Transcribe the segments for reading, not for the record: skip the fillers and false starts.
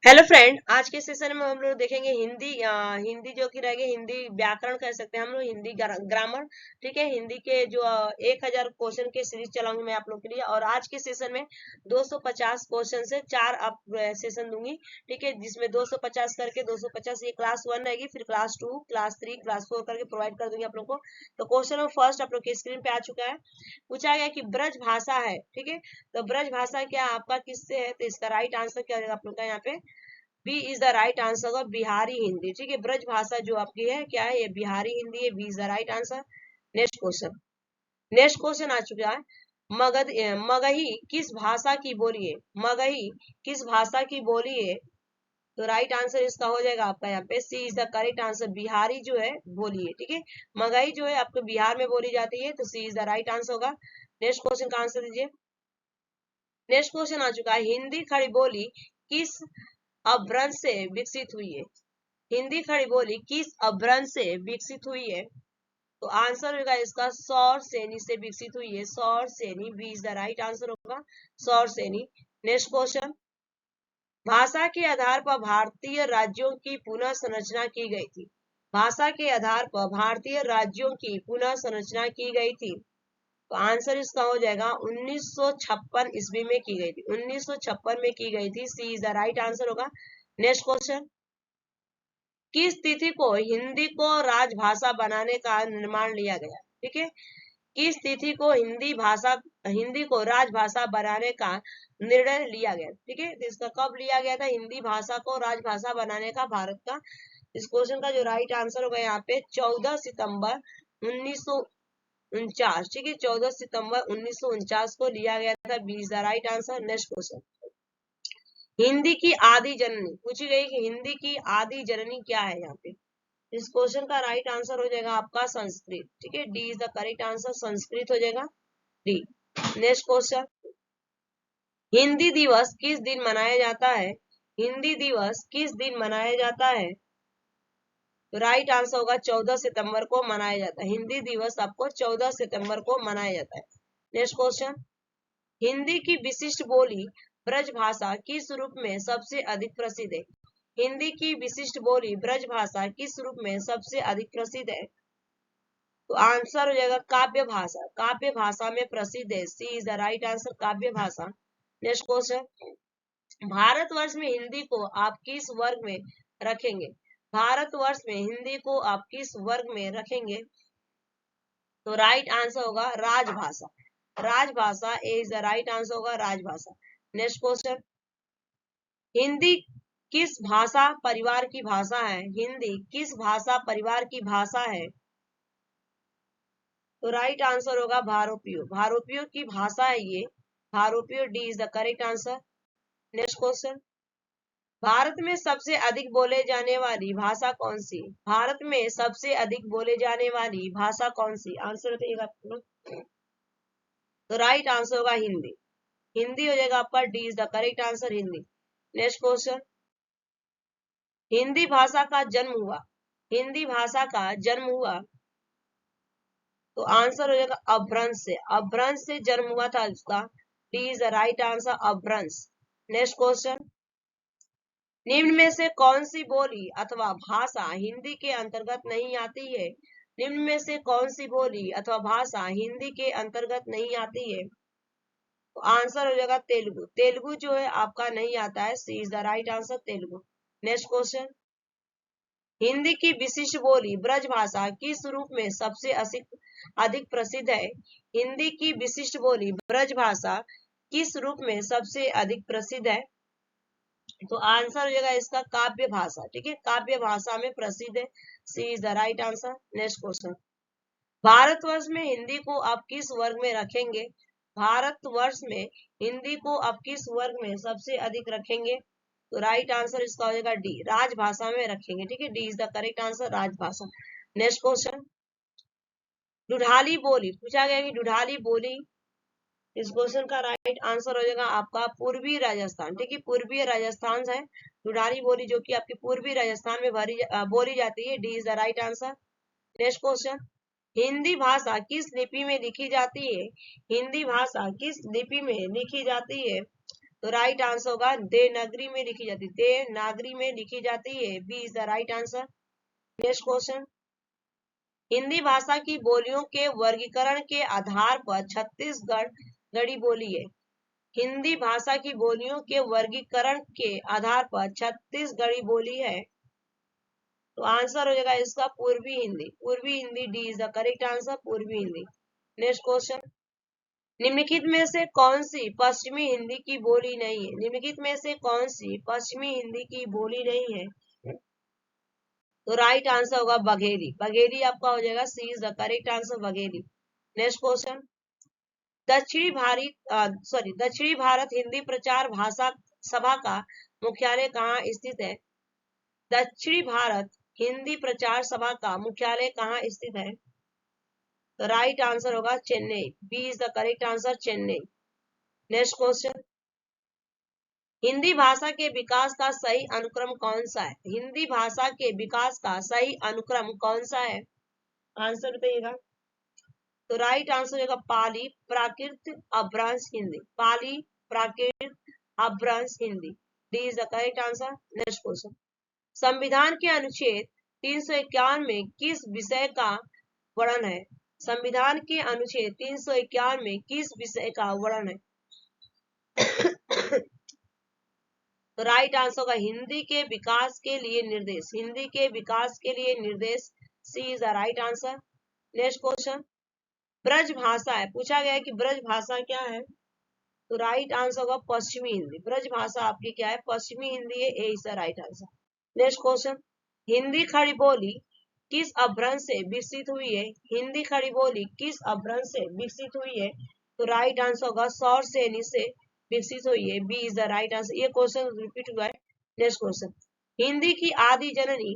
Hello friend, आज के session में हम लोग देखेंगे हिंदी जो कि रहेगी हिंदी व्याकरण कह सकते हैं हम लोग, हिंदी ग्रामर। ठीक है, हिंदी के जो 1000 क्वेश्चन के सीरीज चलाऊंगी मैं आप लोग के लिए। और आज के सेशन में 250 क्वेश्चन से 4 आप सेशन दूंगी। ठीक है, जिसमें 250 करके 250 ये क्लास 1 रहेगी, फिर क्लास 2, क्लास 3, क्लास 4 करके प्रोवाइड कर दूंगी आप लोग को। तो क्वेश्चन नंबर फर्स्ट आप लोग की स्क्रीन पे आ चुका है। पूछा गया कि ब्रज भाषा है। ठीक है, तो ब्रज भाषा क्या आपका किससे है, तो इसका राइट आंसर क्या होगा आप लोग का यहाँ पे B is the right answer होगा, बिहारी हिंदी। ठीक है, ब्रज भाषा जो आपकी है क्या है, ये बिहारी हिंदी है। B is the right answer. Next question, next question आ चुका है। मगही किस भाषा की बोली है? मगही किस भाषा की बोली है? तो राइट आंसर इसका हो जाएगा आपका यहाँ पे C is the correct answer, Bihari जो है बोली है। ठीक है, मगही जो है आपको बिहार में बोली जाती है, तो सी इज द राइट आंसर होगा। नेक्स्ट क्वेश्चन का आंसर दीजिए। नेक्स्ट क्वेश्चन आ चुका है, हिंदी खड़ी बोली किस अपभ्रंश से विकसित हुई है? हिंदी खड़ी बोली किस अपभ्रंश से विकसित हुई है? तो आंसर होगा इसका सौर सेनी से विकसित हुई है। Shauraseni, B is the right answer होगा, सौर सेनी। नेक्स्ट क्वेश्चन, भाषा के आधार पर भारतीय राज्यों की पुनः संरचना की गई थी। भाषा के आधार पर भारतीय राज्यों की पुनः संरचना की गई थी। तो आंसर इसका हो जाएगा 1956 ईस्वी में की गई थी। 1956 में की गई थी, सी इज द राइट आंसर होगा। नेक्स्ट क्वेश्चन, किस तिथि को हिंदी को राजभाषा बनाने का निर्माण लिया गया? ठीक है, किस तिथि को हिंदी को राजभाषा बनाने का निर्णय लिया गया? ठीक है, तो इसका कब लिया गया था हिंदी भाषा को राजभाषा बनाने का भारत का? इस क्वेश्चन का जो राइट आंसर होगा यहाँ पे 14 सितंबर 1949। ठीक है, 14 सितंबर 1949 को लिया गया था। B is the right answer. Next question, Hindi की आदि जननी पूछी गई कि हिंदी की आदि जननी क्या है यहाँ पे? इस क्वेश्चन का राइट आंसर हो जाएगा आपका संस्कृत। ठीक है, D is the correct answer, Sanskrit हो जाएगा डी। नेक्स्ट क्वेश्चन, हिंदी दिवस किस दिन मनाया जाता है? हिंदी दिवस किस दिन मनाया जाता है? तो राइट आंसर होगा 14 सितंबर को मनाया जाता है। हिंदी दिवस आपको 14 सितंबर को मनाया जाता है। नेक्स्ट क्वेश्चन, हिंदी की विशिष्ट बोली ब्रज भाषा किस रूप में सबसे अधिक प्रसिद्ध है? हिंदी की विशिष्ट बोली ब्रज भाषा किस रूप में सबसे अधिक प्रसिद्ध है? तो आंसर हो जाएगा काव्य भाषा। काव्य भाषा में प्रसिद्ध है, C is the right answer, काव्य भाषा। नेक्स्ट क्वेश्चन, भारतवर्ष में हिंदी को आप किस वर्ग में रखेंगे? भारतवर्ष में हिंदी को आप किस वर्ग में रखेंगे? तो राइट आंसर होगा राजभाषा। राजभाषा इज द राइट आंसर होगा, राजभाषा। नेक्स्ट क्वेश्चन, हिंदी किस भाषा परिवार की भाषा है? हिंदी किस भाषा परिवार की भाषा है? तो राइट आंसर होगा भारोपियो। भारोपियो की भाषा है ये, भारोपियो। D is the correct answer. Next question, Bharat में सबसे अधिक बोले जाने वाली भाषा कौन सी? भारत में सबसे अधिक बोले जाने वाली भाषा कौन सी? आंसर बताइएगा। तो राइट आंसर होगा हिंदी। हिंदी हो जाएगा आपका, D is the correct answer, Hindi. Next question, Hindi भाषा का जन्म हुआ, हिंदी भाषा का जन्म हुआ, तो आंसर हो जाएगा अपभ्रंश से। अपभ्रंश से जन्म हुआ था इसका, D is the right answer, अपभ्रंश। नेक्स्ट क्वेश्चन, निम्न में से कौन सी बोली अथवा भाषा हिंदी के अंतर्गत नहीं आती है? निम्न में से कौन सी बोली अथवा भाषा हिंदी के अंतर्गत नहीं आती है? तो आंसर हो जाएगा तेलुगु। तेलुगु जो है आपका नहीं आता है, C is the right answer, Telugu. Next question, Hindi की विशिष्ट बोली ब्रज भाषा किस रूप में सबसे अधिक प्रसिद्ध है? हिंदी की विशिष्ट बोली ब्रज भाषा किस रूप में सबसे अधिक प्रसिद्ध है? तो आंसर हो जाएगा इसका काव्य भाषा। ठीक है, काव्य भाषा में प्रसिद्ध है, C is the right answer. Next question, Bharatvarsh में हिंदी को आप किस वर्ग में रखेंगे? भारतवर्ष में हिंदी को आप किस वर्ग में सबसे अधिक रखेंगे? तो राइट आंसर इसका हो जाएगा डी, राजभाषा में रखेंगे। ठीक है, D is the correct answer, राजभाषा। नेक्स्ट क्वेश्चन, दुधाली बोली पूछा गया कि दुधाली बोली, इस क्वेश्चन का राइट आंसर हो जाएगा आपका पूर्वी राजस्थान। ठीक है, पूर्वी राजस्थान है दुधाली बोली, जो कि आपकी पूर्वी राजस्थान में बोली जाती है, D is the right answer. Next question, Hindi भाषा किस लिपि में लिखी जाती है? हिंदी भाषा किस लिपि में लिखी जाती है? तो राइट आंसर होगा देवनागरी में लिखी जाती है, देवनागरी में लिखी जाती है, B is the right answer. Next question, Hindi भाषा की बोलियों के वर्गीकरण के आधार पर छत्तीसगढ़ गढ़ी बोली है। हिंदी भाषा की बोलियों के वर्गीकरण के आधार पर छत्तीसगढ़ी बोली है। तो आंसर हो जाएगा इसका पूर्वी हिंदी, पूर्वी Hindi, D is the correct answer, पूर्वी हिंदी। नेक्स्ट क्वेश्चन, निम्नलिखित में से कौन सी पश्चिमी हिंदी की बोली नहीं है? निम्नलिखित में से कौन सी पश्चिमी हिंदी की बोली नहीं है? तो राइट आंसर होगा बघेली, बघेली आपका हो जाएगा, C is the correct answer, Bagheli. Next question, दक्षिणी भारत हिंदी प्रचार भाषा सभा का मुख्यालय कहाँ स्थित है? दक्षिणी भारत हिंदी प्रचार सभा का मुख्यालय कहाँ स्थित है? तो राइट आंसर होगा Chennai, B is the correct answer, Chennai. Next question, Hindi भाषा के विकास का सही अनुक्रम कौन सा है? हिंदी भाषा के विकास का सही अनुक्रम कौन सा है? आंसर बताइएगा। तो राइट आंसर होगा पाली, प्राकृत, अपभ्रंश, हिंदी, पाली, प्राकृत, अपभ्रंश, Hindi, D is the correct answer. Next question, संविधान के अनुच्छेद 351 में किस विषय का वर्णन है? संविधान के अनुच्छेद 351 में किस विषय का वर्णन है? तो राइट आंसर होगा हिंदी के विकास के लिए निर्देश, हिंदी के विकास के लिए निर्देश, C is the right answer. Next question, Braj भाषा है, पूछा गया है कि ब्रज भाषा क्या है? तो राइट आंसर होगा पश्चिमी हिंदी, ब्रज भाषा आपकी क्या है? पश्चिमी हिंदी है, A is the right answer. Next question, Hindi Khari Boli किस अपभ्रंश से विकसित हुई है? हिंदी खड़ी बोली किस अपभ्रंश से विकसित हुई है? तो राइट आंसर होगा सौर श्रेणी से विकसित हुई है, B is the right answer. ये क्वेश्चन रिपीट हुआ है। नेक्स्ट क्वेश्चन, हिंदी की आदि जननी,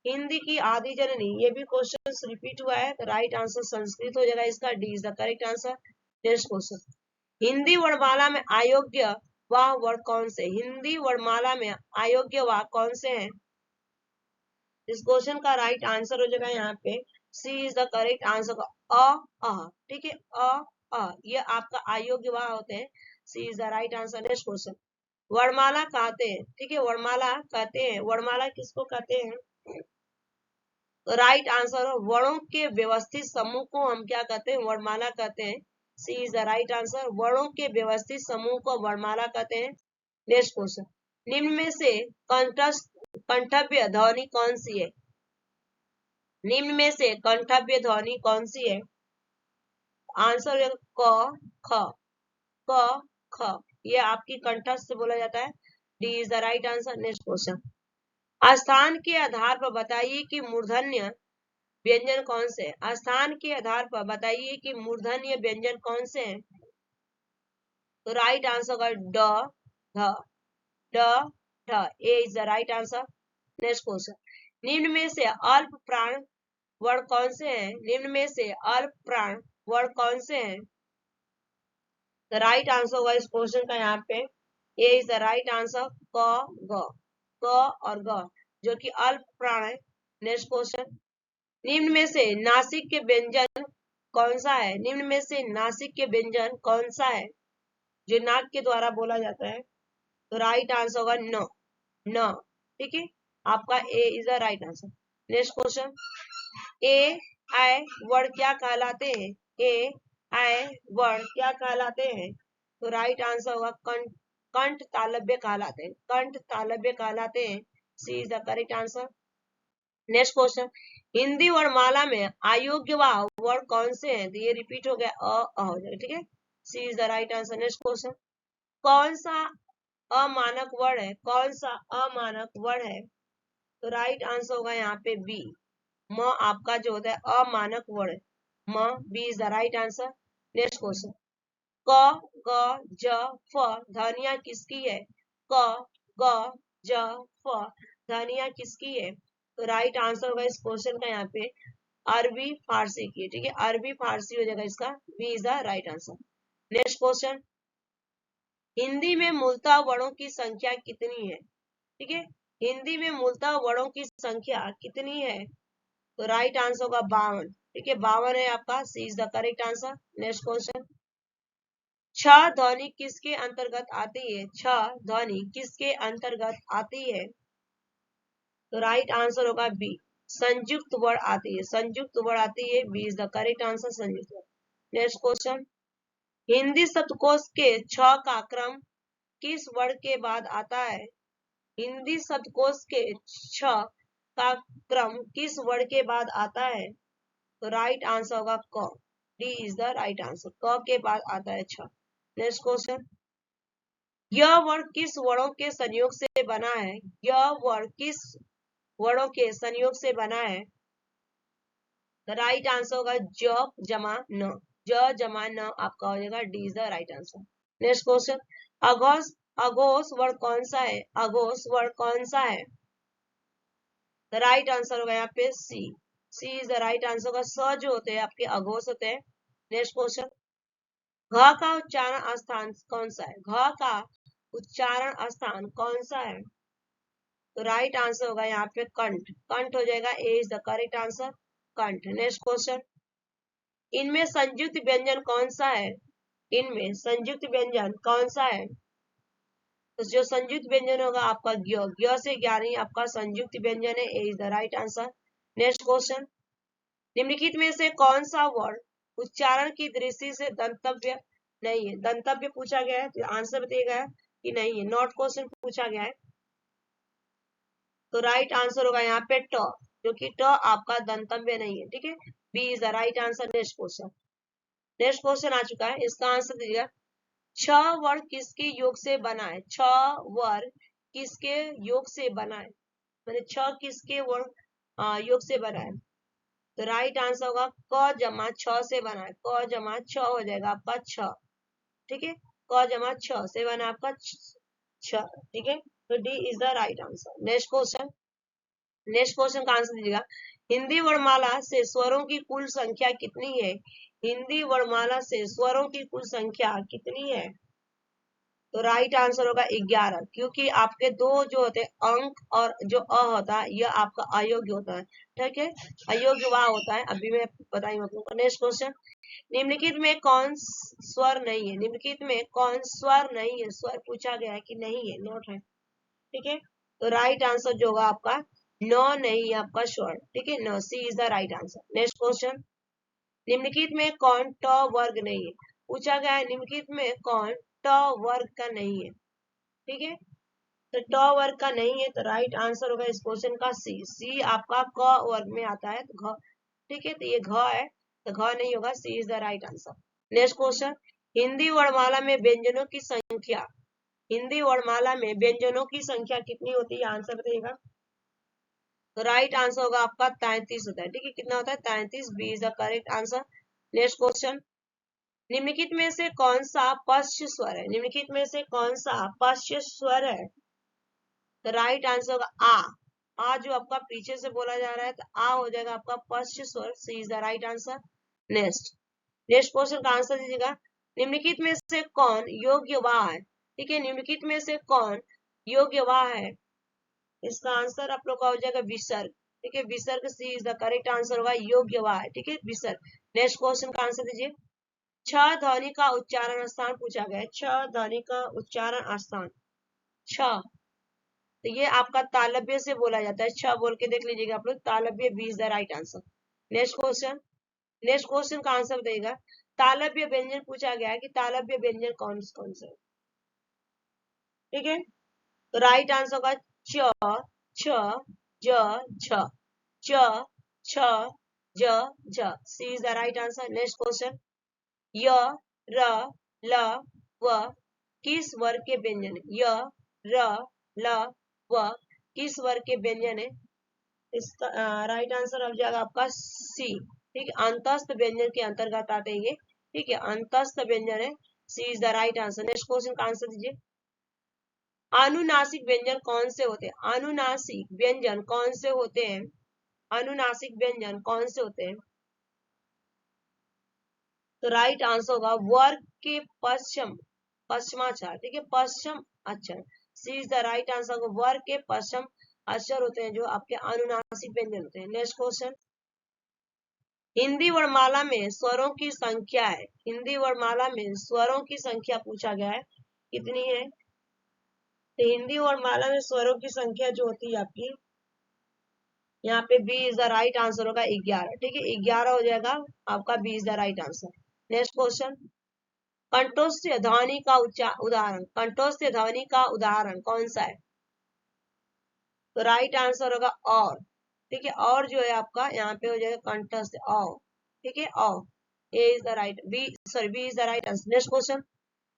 हिंदी की आदि जननी, ये भी क्वेश्चन रिपीट हुआ है, तो राइट आंसर संस्कृत हो जाएगा इसका, D is the correct answer. Next question, Hindi वर्णमाला में अयोग्य वाह वर्ड कौन से? हिंदी वर्णमाला में अयोग्य वाह कौन से हैं? इस क्वेश्चन का राइट आंसर हो जाएगा यहाँ पे, C is the correct answer, अ, ठीक है, अ, ये आपका अयोग्य वाह होते हैं, C is the right answer. Next question, वर्णमाला कहते हैं, ठीक है, वर्णमाला कहते हैं, वर्णमाला किसको कहते हैं? तो राइट आंसर, वर्णों के व्यवस्थित समूह को हम क्या कहते हैं? वर्णमाला कहते हैं, C is the right answer, वर्णों के व्यवस्थित समूह को वर्णमाला कहते हैं। नेक्स्ट क्वेश्चन, निम्न में से कंठव्य ध्वनि कौन सी है? निम्न में से कंठव्य ध्वनि कौन सी है? आंसर क ख, क ख, ये आपकी कंठस्थ से बोला जाता है, D is the right answer. Next question, स्थान के आधार पर बताइए कि मूर्धन्य व्यंजन कौन से हैं? स्थान के आधार पर बताइए कि मूर्धन्य व्यंजन कौन से हैं? तो राइट आंसर होगा ड, ध, ड, ढ, A is the right answer. Next question, निम्न में से अल्प प्राण वर्ण कौन से हैं? निम्न में से अल्प प्राण वर्ण कौन से हैं? द राइट आंसर होगा इस क्वेश्चन का यहाँ पे, A is the right answer, क ग, क और ग, जो कि अल्प प्राण है। नेक्स्ट क्वेश्चन, निम्न में से नासिक के व्यंजन कौन सा है? निम्न में से नासिक के व्यंजन कौन सा है जो नाक के द्वारा बोला जाता है? तो राइट आंसर होगा न, न, ठीक है, आपका A is the right answer. Next question, ए आई वर्ड क्या कहलाते हैं? ए आई वर्ड क्या कहलाते हैं? तो राइट आंसर होगा कंठ तालव्य कहलाते हैं, कंठ तालव्य कहलाते हैं, C is the correct answer. Next question, Hindi वर्णमाला में अयोग्य वर्ड कौन से हैं? तो ये रिपीट हो गया, अ हो जाएगा, ठीक है, C is the right answer. Next question, कौन सा अमानक वर्ड है? कौन सा अमानक वर्ड है? तो राइट आंसर होगा यहाँ पे बी, म आपका जो होता है अमानक वर्ड, म, B is the right answer. Next question, क ग ज फ ध्वनिया किसकी है? क ग ज फ ध्वनिया किसकी है? तो राइट आंसर होगा इस क्वेश्चन का यहाँ पे अरबी फारसी की, ठीक है, अरबी फारसी हो जाएगा इसका, B is the right answer. Next question, Hindi में मूलतः वर्णों की संख्या कितनी है? ठीक है, हिंदी में मूलतः वर्णों की संख्या कितनी है? तो राइट आंसर होगा 52, ठीक है, 52 है आपका, C is the correct answer. Next question, छ ध्वनि किसके अंतर्गत आती है? छ ध्वनि किसके अंतर्गत आती है? तो राइट आंसर होगा बी, संयुक्त वर्ण आती है, संयुक्त वर्ण आती है, B is the correct answer, संयुक्त वर्ण। नेक्स्ट क्वेश्चन, हिंदी शब्दकोश के छ का क्रम किस वर्ण के बाद आता है? हिंदी शब्दकोश के छ का क्रम किस वर्ण के बाद आता है? तो राइट आंसर होगा क, D is the right answer, क के बाद आता है छ। नेक्स्ट क्वेश्चन, यह वर्ण किस वर्णों के संयोग से बना है? यह वर्ण किस वर्णों के संयोग से बना है? द राइट आंसर होगा ज जमा न, ज जमा न आपका हो जाएगा, D is the right answer. Next question, अघोष अघोष वर्ण कौन सा है? अघोष वर्ण कौन सा है? द राइट आंसर होगा यहाँ पे सी, सी इज द राइट आंसर होगा, स जो होते हैं आपके अघोष होते हैं। नेक्स्ट क्वेश्चन, घ का उच्चारण स्थान कौन सा है? घ का उच्चारण स्थान कौन सा है? तो राइट आंसर होगा यहाँ पे कंठ, कंठ हो जाएगा, A is the correct answer, कंठ। नेक्स्ट क्वेश्चन, इनमें संयुक्त व्यंजन कौन सा है? इनमें संयुक्त व्यंजन कौन सा है? तो जो संयुक्त व्यंजन होगा आपका ज्ञ, ज्ञ से ज्ञानी आपका संयुक्त व्यंजन है, A is the right answer. Next question, निम्नलिखित में से कौन सा वर्ण उच्चारण की दृष्टि से दंतव्य नहीं है? दंतव्य पूछा गया है तो आंसर बताइएगा कि नहीं है, नॉट क्वेश्चन पूछा गया है। तो राइट आंसर होगा यहाँ पे ट, जो कि ट आपका दंतव्य नहीं है, ठीक है, B is the right answer. Next question, next question आ चुका है, इसका आंसर दीजिएगा, छ वर्ण किसके योग से बना है? छ वर्ण किसके योग से बना है? मैंने छ किसके वर्ण योग से बना है? तो राइट आंसर होगा क जमा छ से बना है, क जमा छ हो जाएगा आपका छ, ठीक है, क जमा छ से बना आपका छ, ठीक है, तो D is the right answer. Next question, next question का आंसर दीजिएगा, हिंदी वर्णमाला से स्वरों की कुल संख्या कितनी है? हिंदी वर्णमाला से स्वरों की कुल संख्या कितनी है? तो राइट आंसर होगा 11, क्योंकि आपके दो जो होते हैं अंक और जो अ होता है यह आपका अयोग्य होता है, ठीक है, अयोग्य वह होता है, अभी मैं बताई आप लोगों को। नेक्स्ट क्वेश्चन, निम्नलिखित में कौन स्वर नहीं है? निम्नलिखित में कौन स्वर नहीं है? स्वर पूछा गया है कि नहीं है, नोट है, ठीक है, तो राइट आंसर जो होगा आपका नो नहीं है आपका स्वर, ठीक है, no, C is the right answer. Next question, निम्नलिखित में कौन ट वर्ग नहीं है? पूछा गया है निम्नलिखित में कौन ट वर्ग का नहीं है, ठीक है, तो ट वर्ग का नहीं है, तो राइट आंसर होगा इस क्वेश्चन का सी, सी आपका क वर्ग में आता है, तो घ, ठीक है, तो ये घ है, तो घ नहीं होगा, C is the right answer. Next question, Hindi वर्णमाला में व्यंजनों की संख्या, हिंदी वर्णमाला में व्यंजनों की संख्या कितनी होती है? आंसर बताइएगा। तो राइट आंसर होगा आपका 33 होता है, ठीक है, कितना होता है? 33, B is the correct answer. Next question, निम्नलिखित में से कौन सा पश्च स्वर है? निम्नलिखित में से कौन सा पश्च स्वर है? तो राइट आंसर होगा आ जो आपका पीछे से बोला जा रहा है, तो आ हो जाएगा आपका पश्च स्वर, C is the right answer. Next, next question का आंसर दीजिएगा, निम्नलिखित में से कौन योग्य वाह है? ठीक है, निम्नलिखित में से कौन योग्य वाह है? इसका आंसर आप लोग का हो जाएगा विसर्ग, ठीक है, विसर्ग, सी इज द करेक्ट आंसर होगा योग्य वाह, ठीक है, विसर्ग। नेक्स्ट क्वेश्चन का आंसर दीजिए, छ ध्वनि का उच्चारण स्थान पूछा गया है, छ ध्वनि का उच्चारण स्थान, छ, तो ये आपका तालव्य से बोला जाता है, छ बोल के देख लीजिएगा आप लोग, तालव्य, B is the right answer. Next question, next question का आंसर बताइएगा, तालव्य व्यंजन पूछा गया है कि तालव्य व्यंजन कौन कौन से, ठीक है, तो राइट आंसर होगा च, छ, ज, झ, च, छ, ज, झ, C is the right answer. Next question, य, र, ल, व किस वर्ग के व्यंजन है? य, र, ल, व किस वर्ग के व्यंजन है? इसका राइट आंसर हो जाएगा आपका सी, ठीक है, अंतस्थ व्यंजन के अंतर्गत आते हैं ये, ठीक है, अंतस्थ व्यंजन है, C is the right answer. Next question का आंसर दीजिए, अनुनासिक व्यंजन कौन से होते हैं? अनुनासिक व्यंजन कौन से होते हैं? अनुनासिक व्यंजन कौन से होते हैं? तो राइट आंसर होगा वर्ग के पश्चिम, पश्चिमाक्षर, ठीक है, पश्चिम अक्षर, सी इज द राइट आंसर, वर्ग के पश्चिम अक्षर होते हैं जो आपके अनुनासिक व्यंजन होते हैं। नेक्स्ट क्वेश्चन, हिंदी वर्णमाला में स्वरों की संख्या है, हिंदी वर्णमाला में स्वरों की संख्या पूछा गया है, कितनी है? तो हिंदी वर्णमाला में स्वरों की संख्या जो होती है आपकी, यहाँ पे B is the right answer होगा 11, ठीक है, 11 हो जाएगा आपका, B is the right answer. Next question, कंठोत्स्य ध्वनि का उदाहरण, कंठोत्स्य ध्वनि का उदाहरण कौन सा है? तो राइट आंसर होगा और, ठीक है, और जो है आपका यहाँ पे हो जाएगा कंठस्थ औ, ठीक है, औ, A is the right, B sorry B is the right answer. Next question,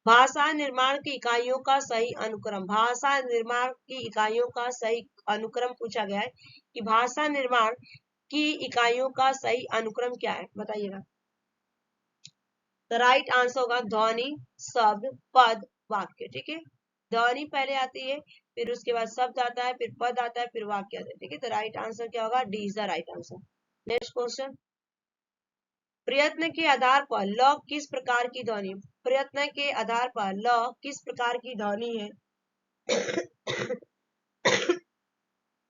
भाषा निर्माण की इकाइयों का सही अनुक्रम, भाषा निर्माण की इकाइयों का सही अनुक्रम पूछा गया है कि भाषा निर्माण की इकाइयों का सही अनुक्रम क्या है, बताइएगा। तो राइट आंसर होगा ध्वनि, शब्द, पद, वाक्य, ठीक है, ध्वनि पहले आती है, फिर उसके बाद शब्द आता है, फिर पद आता है, फिर वाक्य आता है, ठीक है, तो राइट आंसर क्या होगा, D is the right answer. Next question, प्रयत्न के आधार पर ल किस प्रकार की ध्वनि, प्रयत्न के आधार पर ल किस प्रकार की ध्वनि है?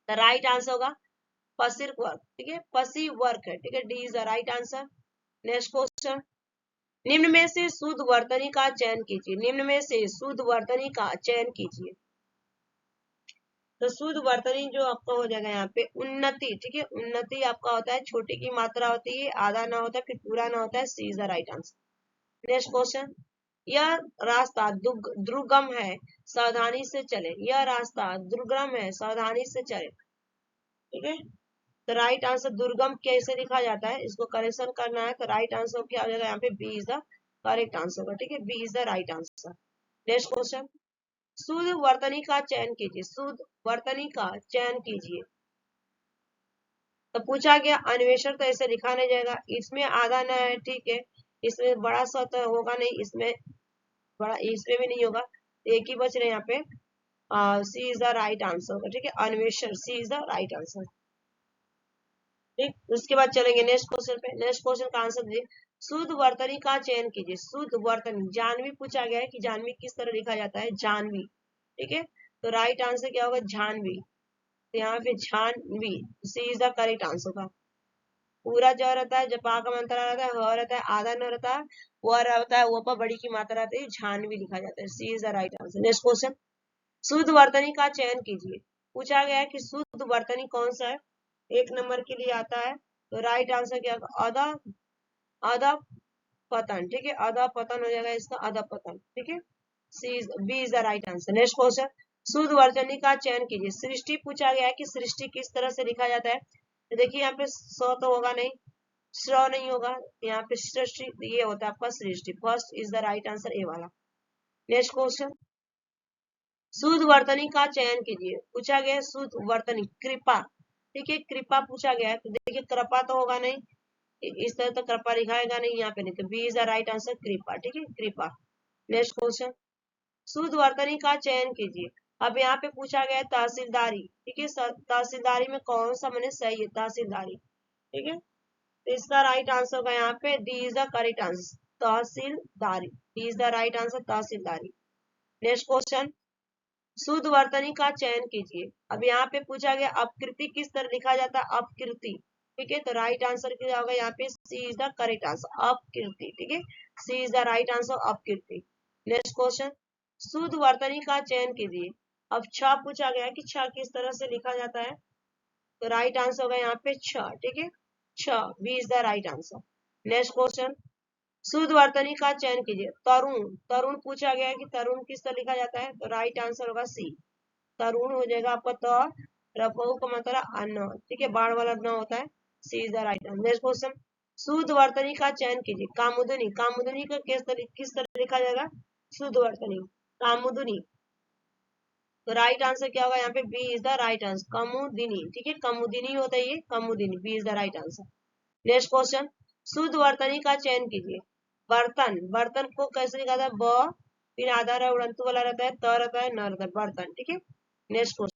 द राइट आंसर होगा पसिव वर्क, ठीक है, पसिव वर्क है, ठीक है, D is the right answer. Next question, निम्न में से शुद्ध वर्तनी का चयन कीजिए, निम्न में से शुद्ध वर्तनी का चयन कीजिए। तो शुद्ध वर्तनी जो आपका हो जाएगा यहाँ पे उन्नति, ठीक है, उन्नति आपका होता है, छोटी की मात्रा होती है, आधा ना होता है, फिर पूरा ना होता है, C is the right answer. Next question, यह रास्ता दुर्गम है, सावधानी से चले, यह रास्ता दुर्गम है, सावधानी से चले, ठीक है, तो राइट आंसर दुर्गम कैसे लिखा जाता है, इसको करेक्शन करना है, तो राइट आंसर क्या हो जाएगा यहाँ पे, B is the correct answer होगा, ठीक है, B is the right answer. Next question, शुद्ध वर्तनी का चयन कीजिए, शुद्ध वर्तनी का चयन कीजिए। तो पूछा गया अन्वेषण, तो ऐसे लिखा नहीं जाएगा, इसमें आधा न है, ठीक है, इसमें बड़ा सा तो होगा नहीं, इसमें बड़ा, इसमें भी नहीं होगा, एक ही बच रहे यहाँ पे, C is the right answer होगा, ठीक है, अन्वेषण, सी इज द राइट आंसर। ठीक, उसके बाद चलेंगे नेक्स्ट क्वेश्चन पे, नेक्स्ट क्वेश्चन का आंसर दीजिए, शुद्ध वर्तनी का चयन कीजिए, शुद्ध वर्तनी, जानवी पूछा गया है कि जानवी किस तरह लिखा जाता है, जानवी, ठीक है, तो राइट आंसर क्या होगा, जानवी, तो यहाँ पे जानवी, सी इज द करेक्ट आंसर का। पूरा जो रहता है, जपा का मंत्र रहता है, ह रहता है, आधा न रहता है, वो रहता है, वो पर बड़ी की मात्रा रहती है, जानवी लिखा जाता है, C is the right answer. Next question, शुद्ध वर्तनी का चयन कीजिए, पूछा गया है कि शुद्ध वर्तनी कौन सा है, एक नंबर के लिए आता है, तो राइट आंसर क्या होगा, अदा, अदा पतन, ठीक है, अदा पतन हो जाएगा इसका, अदा पतन, ठीक है, C is, B is the right answer. Next question, शुद्ध वर्तनी का चयन कीजिए, सृष्टि पूछा गया है कि सृष्टि किस तरह से लिखा जाता है, तो देखिए यहाँ पे स तो होगा नहीं, श्र नहीं होगा, यहाँ पे सृष्टि, ये होता है आपका सृष्टि, first is the right answer, A वाला। नेक्स्ट क्वेश्चन, शुद्ध वर्तनी का चयन कीजिए, पूछा गया है शुद्ध वर्तनी, कृपा, ठीक है, कृपा पूछा गया है, तो देखिए कृपा तो होगा नहीं, इस तरह तो कृपा लिखाएगा नहीं यहाँ पे नहीं, तो B is the right answer, कृपा, ठीक है, कृपा। नेक्स्ट क्वेश्चन, शुद्ध वर्तनी का चयन कीजिए, अब यहाँ पे पूछा गया है तहसीलदारी, ठीक है, तहसीलदारी में कौन सा मैंने सही है, तहसीलदारी, ठीक है, तो इसका राइट आंसर होगा यहाँ पे, D is the correct answer, तहसीलदारी, D is the right answer, तहसीलदारी। नेक्स्ट क्वेश्चन, शुद्ध वर्तनी का चयन कीजिए, अब यहाँ पे पूछा गया अपकृति किस तरह लिखा जाता है, अपकृति, ठीक है, तो राइट आंसर क्या होगा यहाँ पे, C is the correct answer, अपकृति, ठीक है, C is the right answer, अपकृति। नेक्स्ट क्वेश्चन, शुद्ध वर्तनी का चयन कीजिए, अब छ पूछा गया है कि छ किस तरह से लिखा जाता है, तो राइट आंसर होगा यहाँ पे छ, ठीक है, छ, B is the right answer. Next question, शुद्ध वर्तनी का चयन कीजिए, तरुण, तरुण पूछा गया है कि तरुण किस तरह लिखा जाता है, तो राइट आंसर होगा सी, तरुण हो जाएगा आपका, तो रफू का मतलब अन्न, ठीक है, बाढ़ वाला न होता है, C is the right answer. Next question, शुद्ध वर्तनी का चयन कीजिए, कामुदनी, कामुदनी का किस तरह लिखा जाएगा, शुद्ध वर्तनी, कामुदनी, तो राइट आंसर क्या होगा यहाँ पे, B is the right answer, कमुदिनी, ठीक है, कमुदिनी होता है ये, कमुदिनी, B is the right answer. Next question, शुद्ध वर्तनी का चयन कीजिए, बर्तन, बर्तन को कैसे लिखा था, ब, फिर आधा उड़ंतु वाला रहता है, त रहता है, न रहता है, बर्तन, ठीक है। नेक्स्ट क्वेश्चन,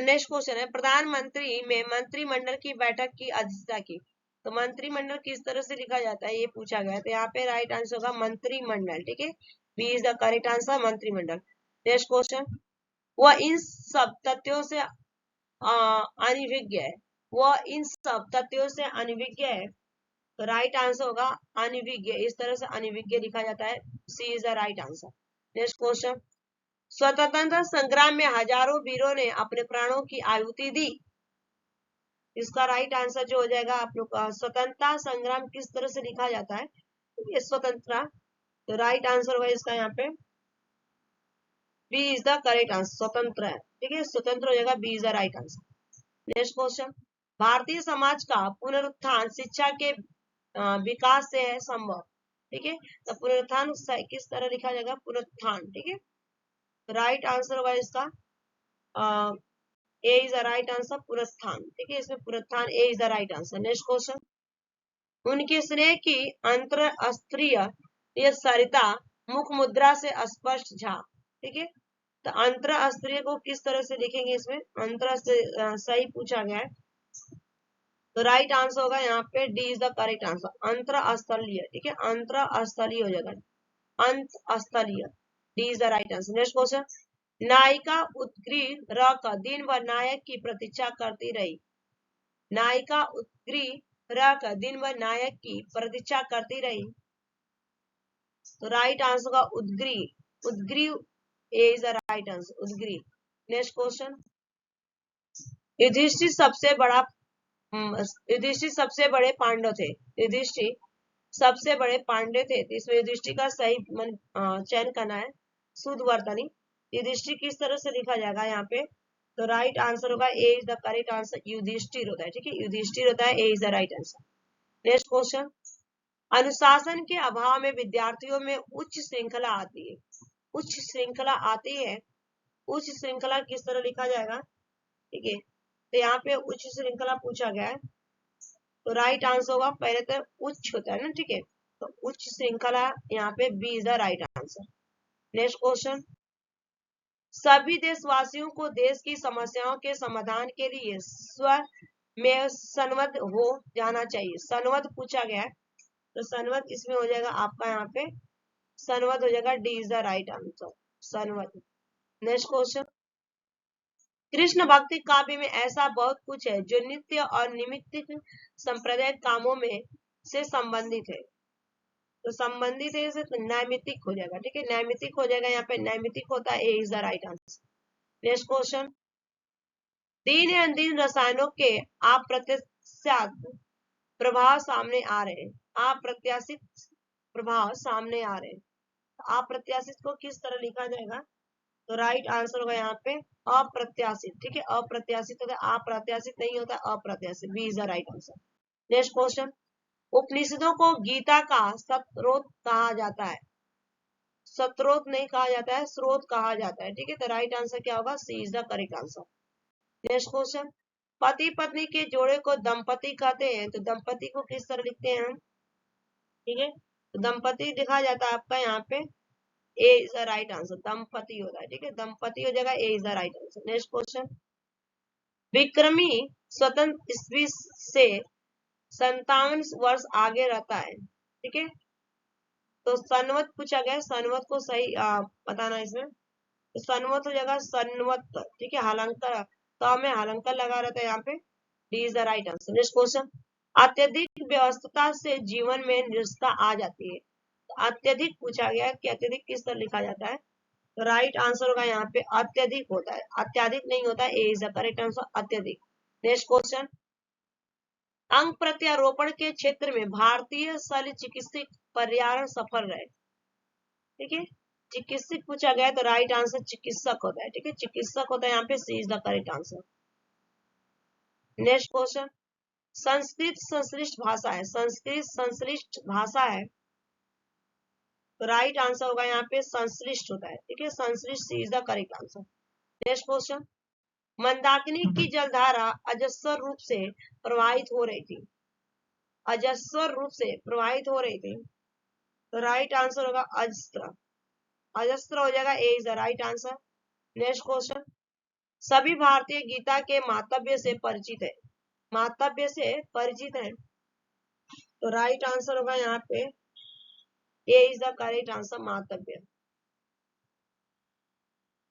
नेक्स्ट क्वेश्चन है, प्रधानमंत्री में मंत्रिमंडल की बैठक की अध्यक्षता की, तो मंत्रिमंडल किस तरह से लिखा जाता है, ये पूछा गया, तो यहाँ पे राइट आंसर होगा मंत्रिमंडल, ठीक है, B is the correct answer, मंत्रिमंडल। नेक्स्ट क्वेश्चन, वह इन सब तथ्यों से अनभिज्ञ है, वह इन सब तथ्यों से अनभिज्ञ है। तो राइट आंसर होगा अनभिज्ञ, इस तरह से अनभिज्ञ लिखा जाता है। C is the right answer. Next question, स्वतंत्रता संग्राम में हजारों वीरों ने अपने प्राणों की आहुति दी। इसका राइट आंसर जो हो जाएगा आप लोग का, स्वतंत्रता संग्राम किस तरह से लिखा जाता है, ये स्वतंत्रता, तो राइट आंसर होगा इसका यहाँ पे B is the correct answer, स्वतंत्र है, ठीक है, स्वतंत्र हो जाएगा, B is the right answer. Next question, भारतीय समाज का पुनरुत्थान शिक्षा के विकास से है संभव, ठीक है, तो पुनरुत्थान किस तरह लिखा जाएगा, पुनरुत्थान, ठीक है, राइट आंसर होगा इसका A is the right answer, पुनरुत्थान, ठीक है, इसमें पुनरुत्थान A is the right answer. Next question, उनके स्नेह की अंतरस्त्रीय सरिता मुख मुद्रा से स्पष्ट झा, ठीक है, तो अंतरस्त्रीय को किस तरह से लिखेंगे, इसमें अंतरस्त्रीय सही पूछा गया है, तो राइट आंसर होगा यहाँ पे D is the correct answer, अंतरस्थलीय, ठीक है, अंतरस्थलीय हो जाएगा, अंतस्थलीय, D is the right answer. Next question, नायिका उत्ग्रीव रख दिन भर नायक की प्रतीक्षा करती रही। नायिका उत्ग्रीव रख दिन भर नायक की प्रतीक्षा करती रही, तो राइट आंसर होगा उद्ग्रीव, उद्ग्रीव A is the right answer, उद्ग्रीव। नेक्स्ट क्वेश्चन, युधिष्ठिर सबसे बड़ा युधिष्ठिर सबसे बड़े पांडव थे, युधिष्ठिर सबसे बड़े पांडव थे, तो इसमें युधिष्ठिर का सही चयन करना है, शुद्ध वर्तनी, युधिष्ठिर किस तरह से लिखा जाएगा यहाँ पे, तो राइट आंसर होगा A is the correct answer, Yudhishthir होता है, ठीक है, युधिष्ठिर होता है, A is the right answer. Next question, अनुशासन के अभाव में विद्यार्थियों में उच्च श्रृंखला आती है, उच्च श्रृंखला आती है, उच्च श्रृंखला किस तरह लिखा जाएगा, ठीक है, तो यहाँ पे उच्च श्रृंखला पूछा गया है, तो राइट आंसर होगा, पहले तो उच्च होता है ना, ठीक है, तो उच्च श्रृंखला यहाँ पे B is the right answer. Next question, सभी देशवासियों को देश की समस्याओं के समाधान के लिए स्व में संबद्ध हो जाना चाहिए, संबद्ध पूछा गया है, तो संबद्ध इसमें हो जाएगा आपका यहाँ पे संबद्ध हो जाएगा, D is the right answer, संबद्ध। नेक्स्ट क्वेश्चन, कृष्ण भक्ति काव्य में ऐसा बहुत कुछ है जो नित्य और निमित्त सांप्रदायिक कामों में से संबंधित है, तो संबंधित है से नैमित्तिक हो जाएगा, ठीक है, नैमित्तिक हो जाएगा, यहाँ पे नैमित्तिक होता है, A is the right answer. Next question, दिन अनदीन रसायनों के अप्रत्याशित प्रभाव सामने आ रहे हैं, अप्रत्याशित प्रभाव सामने आ रहे हैं, अप्रत्याशित को किस तरह लिखा जाएगा, तो राइट आंसर होगा यहाँ पे अप्रत्याशित, ठीक है, अप्रत्याशित होगा, अप्रत्याशित नहीं होता, अप्रत्याशित, B is the right answer. Next question, उपनिषदों को गीता का स्रोत कहा जाता है, स्रोत नहीं कहा जाता है, स्रोत कहा जाता है, ठीक है, तो राइट आंसर क्या होगा, C is the correct answer. Next question, पति पत्नी के जोड़े को दंपति कहते हैं, तो दंपति को किस तरह लिखते हैं हम, ठीक है, तो दंपति लिखा जाता है आपका यहाँ पे A is the right answer, दंपति होता है, ठीक है, दंपति हो जाएगा, A is the right answer. Next question, विक्रमी स्वतंत्र ईस्वी से 57 वर्ष आगे रहता है, ठीक है, तो सनवत पूछा गया, सनवत को सही बताना इसमें, तो सनवत हो जाएगा सनवत, ठीक है, हालांकन तो में हालांकन लगा रहता है यहाँ पे, D is the right answer. Next question, अत्यधिक व्यस्तता से जीवन में निरसता आ जाती है, तो अत्यधिक पूछा गया कि अत्यधिक किस तरह लिखा जाता है, तो राइट आंसर होगा यहाँ पे अत्यधिक होता है, अत्याधिक नहीं होता है, A is the correct answer, अत्यधिक। नेक्स्ट क्वेश्चन, अंग प्रत्यारोपण के क्षेत्र में भारतीय शल्य चिकित्सक पर्यावरण सफल रहे, ठीक है, चिकित्सक पूछा गया तो राइट आंसर चिकित्सक होता है, ठीक है, चिकित्सक होता है यहाँ पे, C is the correct answer. Next question, Sanskrit संश्लिष्ट भाषा है, संस्कृत संश्लिष्ट भाषा है, तो राइट आंसर होगा यहाँ पे संश्लिष्ट होता है, ठीक है, संश्लिष्ट, C is the correct answer. Next question, Mandakini की जलधारा अजस्र रूप से प्रवाहित हो रही थी, अजस्र रूप से प्रवाहित हो रही थी, तो राइट आंसर होगा अजस्त्र, अजस्त्र हो जाएगा, A is the right answer. Next question, सभी भारतीय गीता के मातव्य से परिचित है, मातव्य से परिचित है, तो राइट आंसर होगा यहाँ पे A is the correct answer, मातव्य।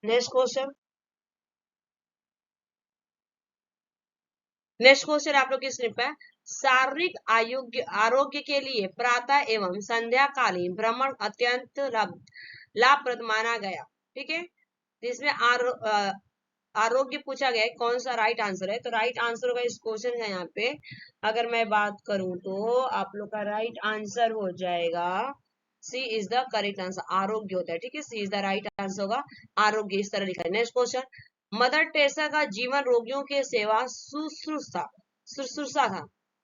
नेक्स्ट क्वेश्चन, नेक्स्ट क्वेश्चन आप लोग की स्क्रीन पे, शारीरिक आरोग्य के लिए प्रातः एवं संध्याकालीन भ्रमण अत्यंत लाभप्रद माना गया। ठीक है, इसमें आरोग्य पूछा गया है, कौन सा राइट आंसर है? तो राइट आंसर होगा इस क्वेश्चन का यहाँ पे, अगर मैं बात करूं तो आप लोग का राइट आंसर हो जाएगा C is the correct answer, आरोग्य होता है। ठीक है, C is the right answer होगा आरोग्य, इस तरह लिखा है। नेक्स्ट क्वेश्चन, मदर टेरेसा का जीवन रोगियों के सेवा शुश्रूषा था,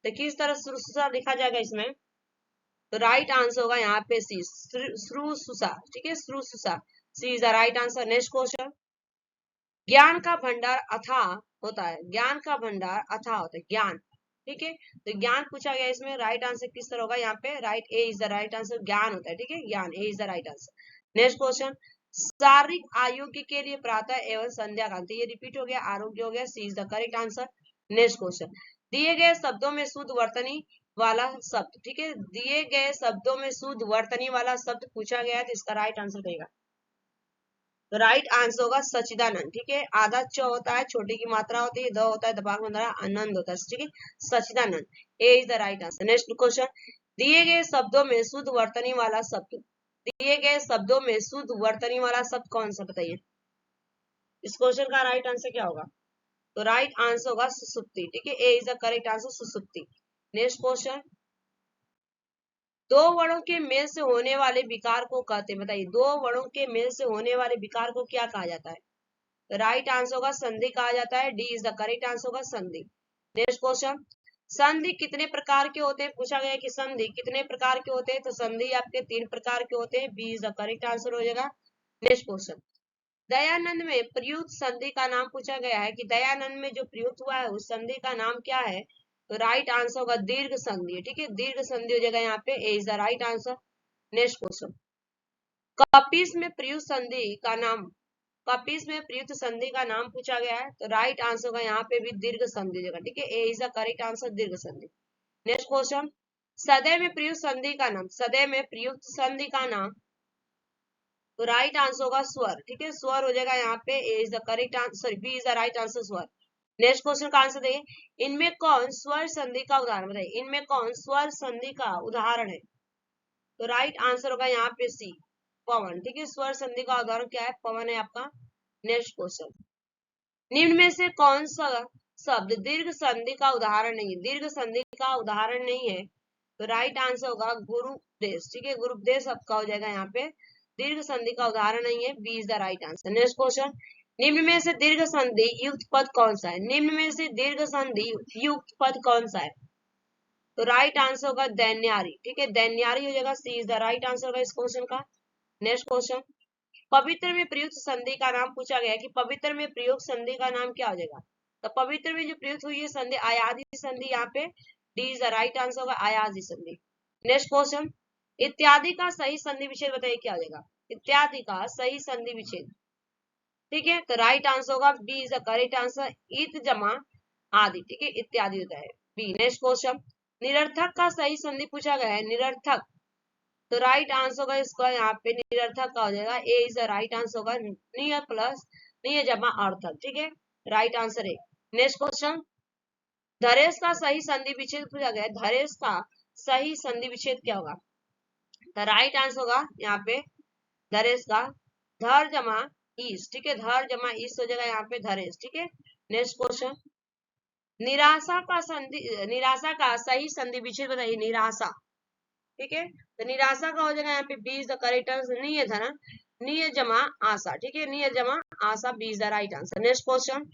तो किस तरह शुश्रूषा लिखा जाएगा इसमें? तो राइट आंसर होगा यहाँ पे सी, शुश्रूषा। ठीक है, शुश्रूषा, C is the right answer. Next question, ज्ञान का भंडार अथाह होता है, ज्ञान का भंडार अथाह होता है, ज्ञान। ठीक है, तो ज्ञान पूछा गया, इसमें राइट आंसर किस तरह होगा? यहाँ पे right A is the right answer, ज्ञान होता है। ठीक है, ज्ञान, A is the right answer. Next question, शारीरिक आरोग्य के लिए प्रातः एवं संध्या काल, तो ये रिपीट हो गया, आरोग्य हो गया, C is the correct answer. Next question, दिए गए शब्दों में शुद्ध वर्तनी वाला शब्द, ठीक है, दिए गए शब्दों में शुद्ध वर्तनी वाला शब्द पूछा गया है, तो इसका राइट आंसर देगा, तो राइट आंसर होगा सचिदानंद। ठीक है, आधा च होता है, छोटी की मात्रा होती है, द होता है, दबाव में आनंद होता है। ठीक है, सचिदानंद, A is the right answer. Next question, दिए गए शब्दों में शुद्ध वर्तनी वाला शब्द, दिए गए शब्दों में शुद्ध वर्तनी वाला शब्द कौन सा, बताइए। इस क्वेश्चन का राइट आंसर क्या होगा? तो राइट आंसर होगा सुसुप्ति। ठीक है, A is the correct answer, सुसुप्ति। नेक्स्ट क्वेश्चन, दो वर्णों के मेल से होने वाले विकार को कहते हैं, बताइए, दो वर्णों के मेल से होने वाले विकार को क्या कहा जाता है? तो राइट आंसर होगा संधि कहा जाता है, D is the correct answer होगा संधि। नेक्स्ट क्वेश्चन, संधि कितने प्रकार के होते हैं? पूछा गया कि संधि कितने प्रकार के होते हैं, तो संधि आपके 3 प्रकार के होते हैं, B is the correct answer हो जाएगा। नेक्स्ट क्वेश्चन, दयानंद में प्रयुक्त संधि का नाम पूछा गया है कि दयानंद में जो प्रयुक्त हुआ है उस संधि का नाम क्या है? तो राइट आंसर होगा दीर्घ संधि। ठीक है, दीर्घ संधि हो जाएगा यहाँ पे, A is the right answer. Next question, कपिस में प्रयुक्त संधि का नाम, कपिस में प्रयुक्त संधि का नाम पूछा गया है, तो राइट आंसर होगा यहाँ पे भी दीर्घ संधि हो जाएगा। ठीक है, A is the correct answer, दीर्घ संधि। नेक्स्ट क्वेश्चन, सदैव में प्रयुक्त संधि का नाम, सदैव में प्रयुक्त संधि का नाम, तो राइट आंसर होगा स्वर। ठीक है, स्वर हो जाएगा यहाँ पे, A is the correct answer, sorry B is the right answer, स्वर। नेक्स्ट क्वेश्चन का आंसर देखिए, इनमें कौन स्वर संधि का उदाहरण, बताइए, इनमें कौन स्वर संधि का उदाहरण है? तो राइट आंसर होगा यहाँ पे सी, पवन। ठीक है, स्वर संधि का उदाहरण क्या है? पवन है आपका। नेक्स्ट क्वेश्चन, निम्न में से कौन सा शब्द दीर्घ संधि का उदाहरण नहीं है? दीर्घ संधि का उदाहरण नहीं है, तो राइट आंसर होगा गुरुपदेश। ठीक है, गुरुपदेश आपका हो जाएगा यहाँ पे, दीर्घ संधि का उदाहरण नहीं है, B is the right answer. Next question, निम्न में से दीर्घ संधि युक्त पद कौन सा है? निम्न में से दीर्घ संधि युक्त पद कौन सा है? तो राइट आंसर होगा दैन्यारी। ठीक है, दैन्यारी हो जाएगा, C is the right answer होगा इस क्वेश्चन का। नेक्स्ट क्वेश्चन, पवित्र में प्रयुक्त संधि का नाम पूछा गया कि पवित्र में प्रयुक्त संधि का नाम क्या हो जाएगा? तो पवित्र में जो प्रयुक्त हुई है संधि, आयादी संधि, यहाँ पे D is the right answer होगा, आयादी संधि। नेक्स्ट क्वेश्चन, इत्यादि का सही संधि विच्छेद बताइए क्या हो जाएगा? इत्यादि का सही संधि विच्छेद। ठीक है, तो राइट आंसर होगा B is the correct answer, इत जमा आदि। ठीक है, इत्यादि होता है बी। नेक्स्ट क्वेश्चन, निरर्थक का सही संधि पूछा गया है, निरर्थक, तो राइट आंसर होगा इसका यहाँ पे निरर्थक का हो जाएगा, A is the right answer होगा, निय प्लस निय जमा अर्थक। ठीक है, राइट आंसर है। नेक्स्ट क्वेश्चन, धरेश का सही संधि विच्छेद पूछा गया है, धरेश का सही संधि विच्छेद क्या होगा? तो राइट आंसर होगा यहाँ पे धरेश का धर जमा ईस। ठीक है, धर जमा ईस हो जाएगा यहाँ पे धरेश। ठीक है, नेक्स्ट क्वेश्चन, निराशा का सही संधि विच्छेद बताइए, निराशा। ठीक है, तो निराशा का हो जाएगा यहाँ पे B is the correct answer, निय धन निय जमा आशा। ठीक है, निय जमा आशा, B is the right answer. Next question,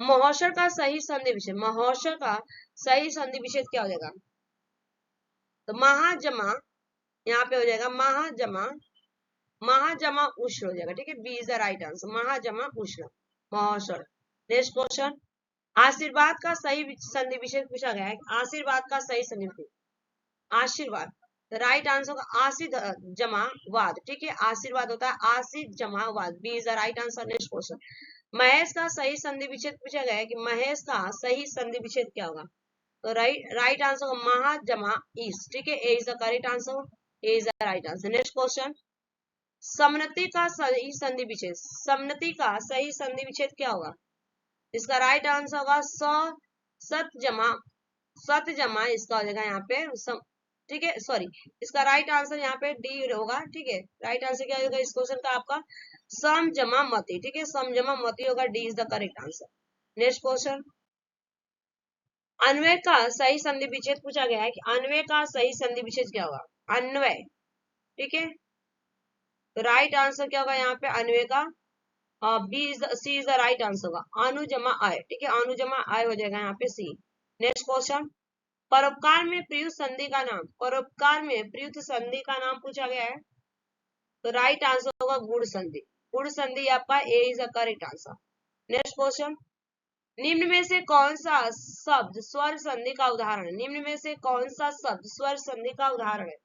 महोशर का सही संधि विच्छेद, महोशर का सही संधि विच्छेद क्या हो जाएगा? तो महाजमा यहाँ पे हो जाएगा महाजमा, महाजमा उष्ण हो जाएगा। ठीक है, B is the right answer, महाजमा उष्ण, महोशर। नेक्स्ट क्वेश्चन, आशीर्वाद का सही संधि विच्छेद पूछा गया है, आशीर्वाद का सही संधि विच्छेद, आशीर्वाद, राइट आंसर होगा आशीष जमा वाद। ठीक है, आशीर्वाद होता है आशीष जमा वाद, B is the right answer. Next question, Mahesh का सही संधि विच्छेद पूछा गया है कि महेश का सही संधि विच्छेद क्या होगा? तो राइट आंसर होगा महा जमा ईस। ठीक है, A is the correct answer, A is the right answer. Next question, समनति का सही संधि विच्छेद, समनति का सही संधि विच्छेद क्या होगा? इसका राइट आंसर होगा स सत जमा इसका हो जाएगा यहाँ पे सम, ठीक है, सॉरी, इसका राइट आंसर यहाँ पे डी होगा, ठीक है। राइट आंसर क्या होगा इस क्वेश्चन का आपका सम जमा मति, ठीक है, सम जमा मति होगा, D is the correct answer. Next question, अन्वय का सही संधि विच्छेद पूछा गया है कि अन्वय का सही संधि विच्छेद क्या होगा, अन्वय, ठीक है। तो राइट आंसर क्या होगा यहाँ पे अन्वय का, B is C is the right answer होगा, अनु जमा आय, ठीक है, अनु जमा आय हो जाएगा यहाँ पे सी। नेक्स्ट क्वेश्चन, परोपकार में प्रयुक्त संधि का नाम, परोपकार में प्रयुक्त संधि का नाम पूछा गया है, तो राइट आंसर होगा गुण संधि, गुण संधि आपका A is the correct answer. Next question, निम्न में से कौन सा शब्द स्वर संधि का उदाहरण है, निम्न में से कौन सा शब्द स्वर संधि का उदाहरण है,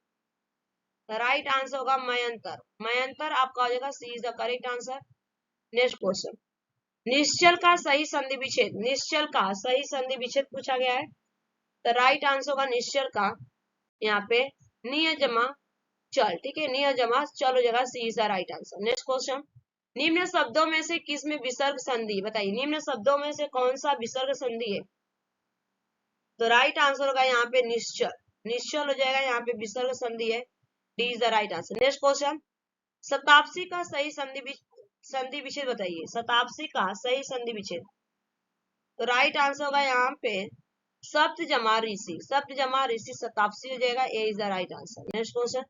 राइट आंसर होगा मयंतर, मयंतर आपका हो जाएगा C is the correct answer. Next question, निश्चल का सही संधि विच्छेद, निश्चल का सही संधि विच्छेद पूछा गया है, तो राइट आंसर होगा निश्चल का यहाँ पे निय जमा चल, ठीक है, निय जमा चल हो जाएगा, C is the right answer. Next question, निम्न शब्दों में से किस में विसर्ग संधि, बताइए निम्न शब्दों में से कौन सा विसर्ग संधि है, तो राइट आंसर होगा यहाँ पे निश्चल, निश्चल हो जाएगा, यहाँ पे विसर्ग संधि है, D is the right answer. Next question, शताब्दी का सही संधि विच्छेद बताइए, शताब्दी का सही संधि विच्छेद, तो राइट आंसर होगा यहाँ पे सप्त जमा ऋषि, सप्त जमा ऋषि शताब्दी हो जाएगा, A is the right answer. Next question,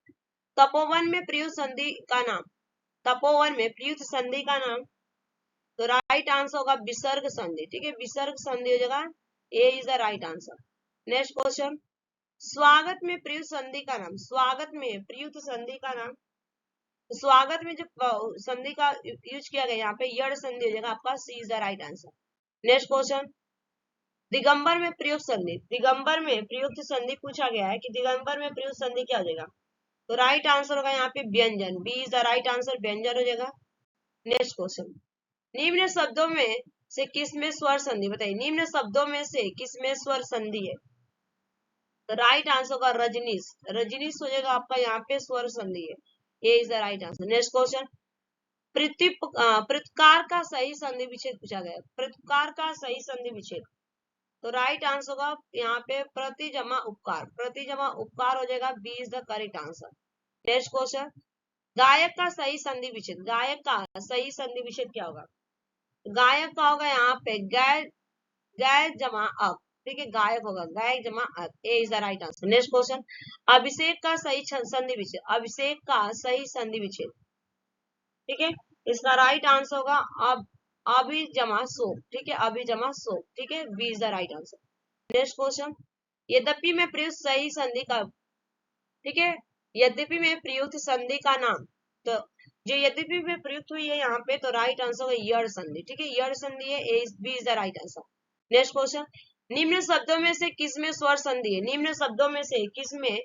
तपोवन में प्रयुक्त संधि का नाम, तपोवन में प्रयुक्त संधि का नाम, तो राइट आंसर होगा विसर्ग संधि, ठीक है, विसर्ग संधि हो जाएगा, A is the right answer. Next question, स्वागत में प्रयुक्त संधि का नाम, स्वागत में प्रयुक्त संधि का नाम, तो स्वागत में जो संधि का यूज किया गया यहाँ पे यड़ संधि हो जाएगा आपका, C is the right answer. Next question, दिगंबर में प्रयुक्त संधि, दिगंबर में प्रयुक्त संधि पूछा गया है कि दिगंबर में प्रयुक्त संधि क्या हो जाएगा, तो राइट आंसर होगा यहाँ पे व्यंजन, B is the right answer, व्यंजन हो जाएगा। नेक्स्ट क्वेश्चन, निम्न शब्दों में से किस में स्वर संधि, बताइए निम्न शब्दों में से किस में स्वर संधि है, तो राइट आंसर होगा रजनीश, रजनीश हो जाएगा आपका यहाँ पे स्वर संधि है, A is the right answer. Next question, पृथकार का सही संधि विच्छेद पूछा गया, पृथकार का सही संधि विच्छेद, तो राइट आंसर होगा यहाँ पे प्रति जमा उपकार, प्रति जमा उपकार हो जाएगा, B is the correct answer. Next question, गायक का सही संधि विच्छेद, गायक का सही संधि विच्छेद क्या होगा, गायक का होगा यहाँ पे गाय, गाय जमा अक, ठीक है, गायक होगा गायक जमा अक, A is the right answer. Next question, अभिषेक का सही संधि विच्छेद, अभिषेक का सही संधि विच्छेद, ठीक है, इसका राइट आंसर होगा अब अभी जमा सो, ठीक है, अभी जमा सो, ठीक है, B is the right answer. Next question, यद्यपि में प्रयुक्त सही संधि का, ठीक है, यद्यपि में प्रयुक्त संधि का नाम, तो जो यद्यपि में प्रयुक्त हुई है यहाँ पे, तो राइट आंसर होगा यड़ संधि, ठीक है, यड़ संधि है, A B is the right answer. Next question, निम्न शब्दों में से किस में स्वर संधि है, निम्न शब्दों में से किस में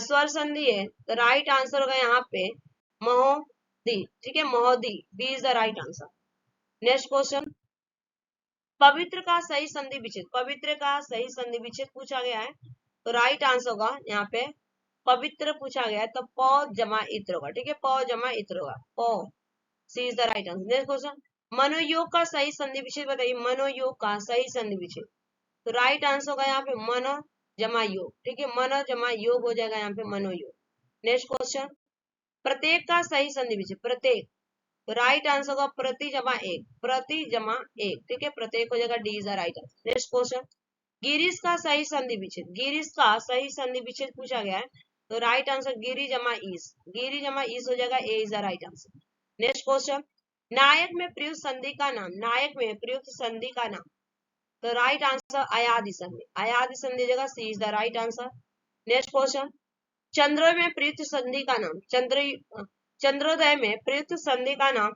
स्वर संधि है, तो राइट आंसर होगा यहाँ पे महोदी, ठीक है, महोदी, B is the right answer. Next question, पवित्र का सही संधि विच्छेद, पवित्र का सही संधि विच्छेद पूछा गया है, तो राइट आंसर होगा यहाँ पे पवित्र पूछा गया है, तो प जमा इत्र होगा, ठीक है, प जमा इत्र होगा, प, C is the right answer. Next question, मनोयोग का सही संधि विच्छेद बताइए, मनोयोग का सही संधि विच्छेद, तो राइट आंसर होगा यहाँ पे मन जमा योग, ठीक है, मन जमा योग हो जाएगा यहाँ पे मनोयोग। नेक्स्ट क्वेश्चन, प्रत्येक का सही संधि विच्छेद, प्रत्येक, तो राइट आंसर होगा प्रति जमा एक, प्रति जमा एक, ठीक है, प्रत्येक हो जाएगा, D is the right answer. Next question, Girish का सही संधि विच्छेद, गिरीश का सही संधि विच्छेद पूछा गया है, तो राइट आंसर गिरी जमा ईस, गिरी जमा ईस हो जाएगा, A is the right answer. Next question, नायक में प्रयुक्त संधि का नाम, नायक में प्रयुक्त संधि का नाम, तो राइट आंसर अयादि संधि, अयादि संधि हो जाएगा, C is the right answer. Next question, चंद्रोदय में प्रयुक्त संधि का नाम, चंद्रोदय में प्रयुक्त संधि का नाम,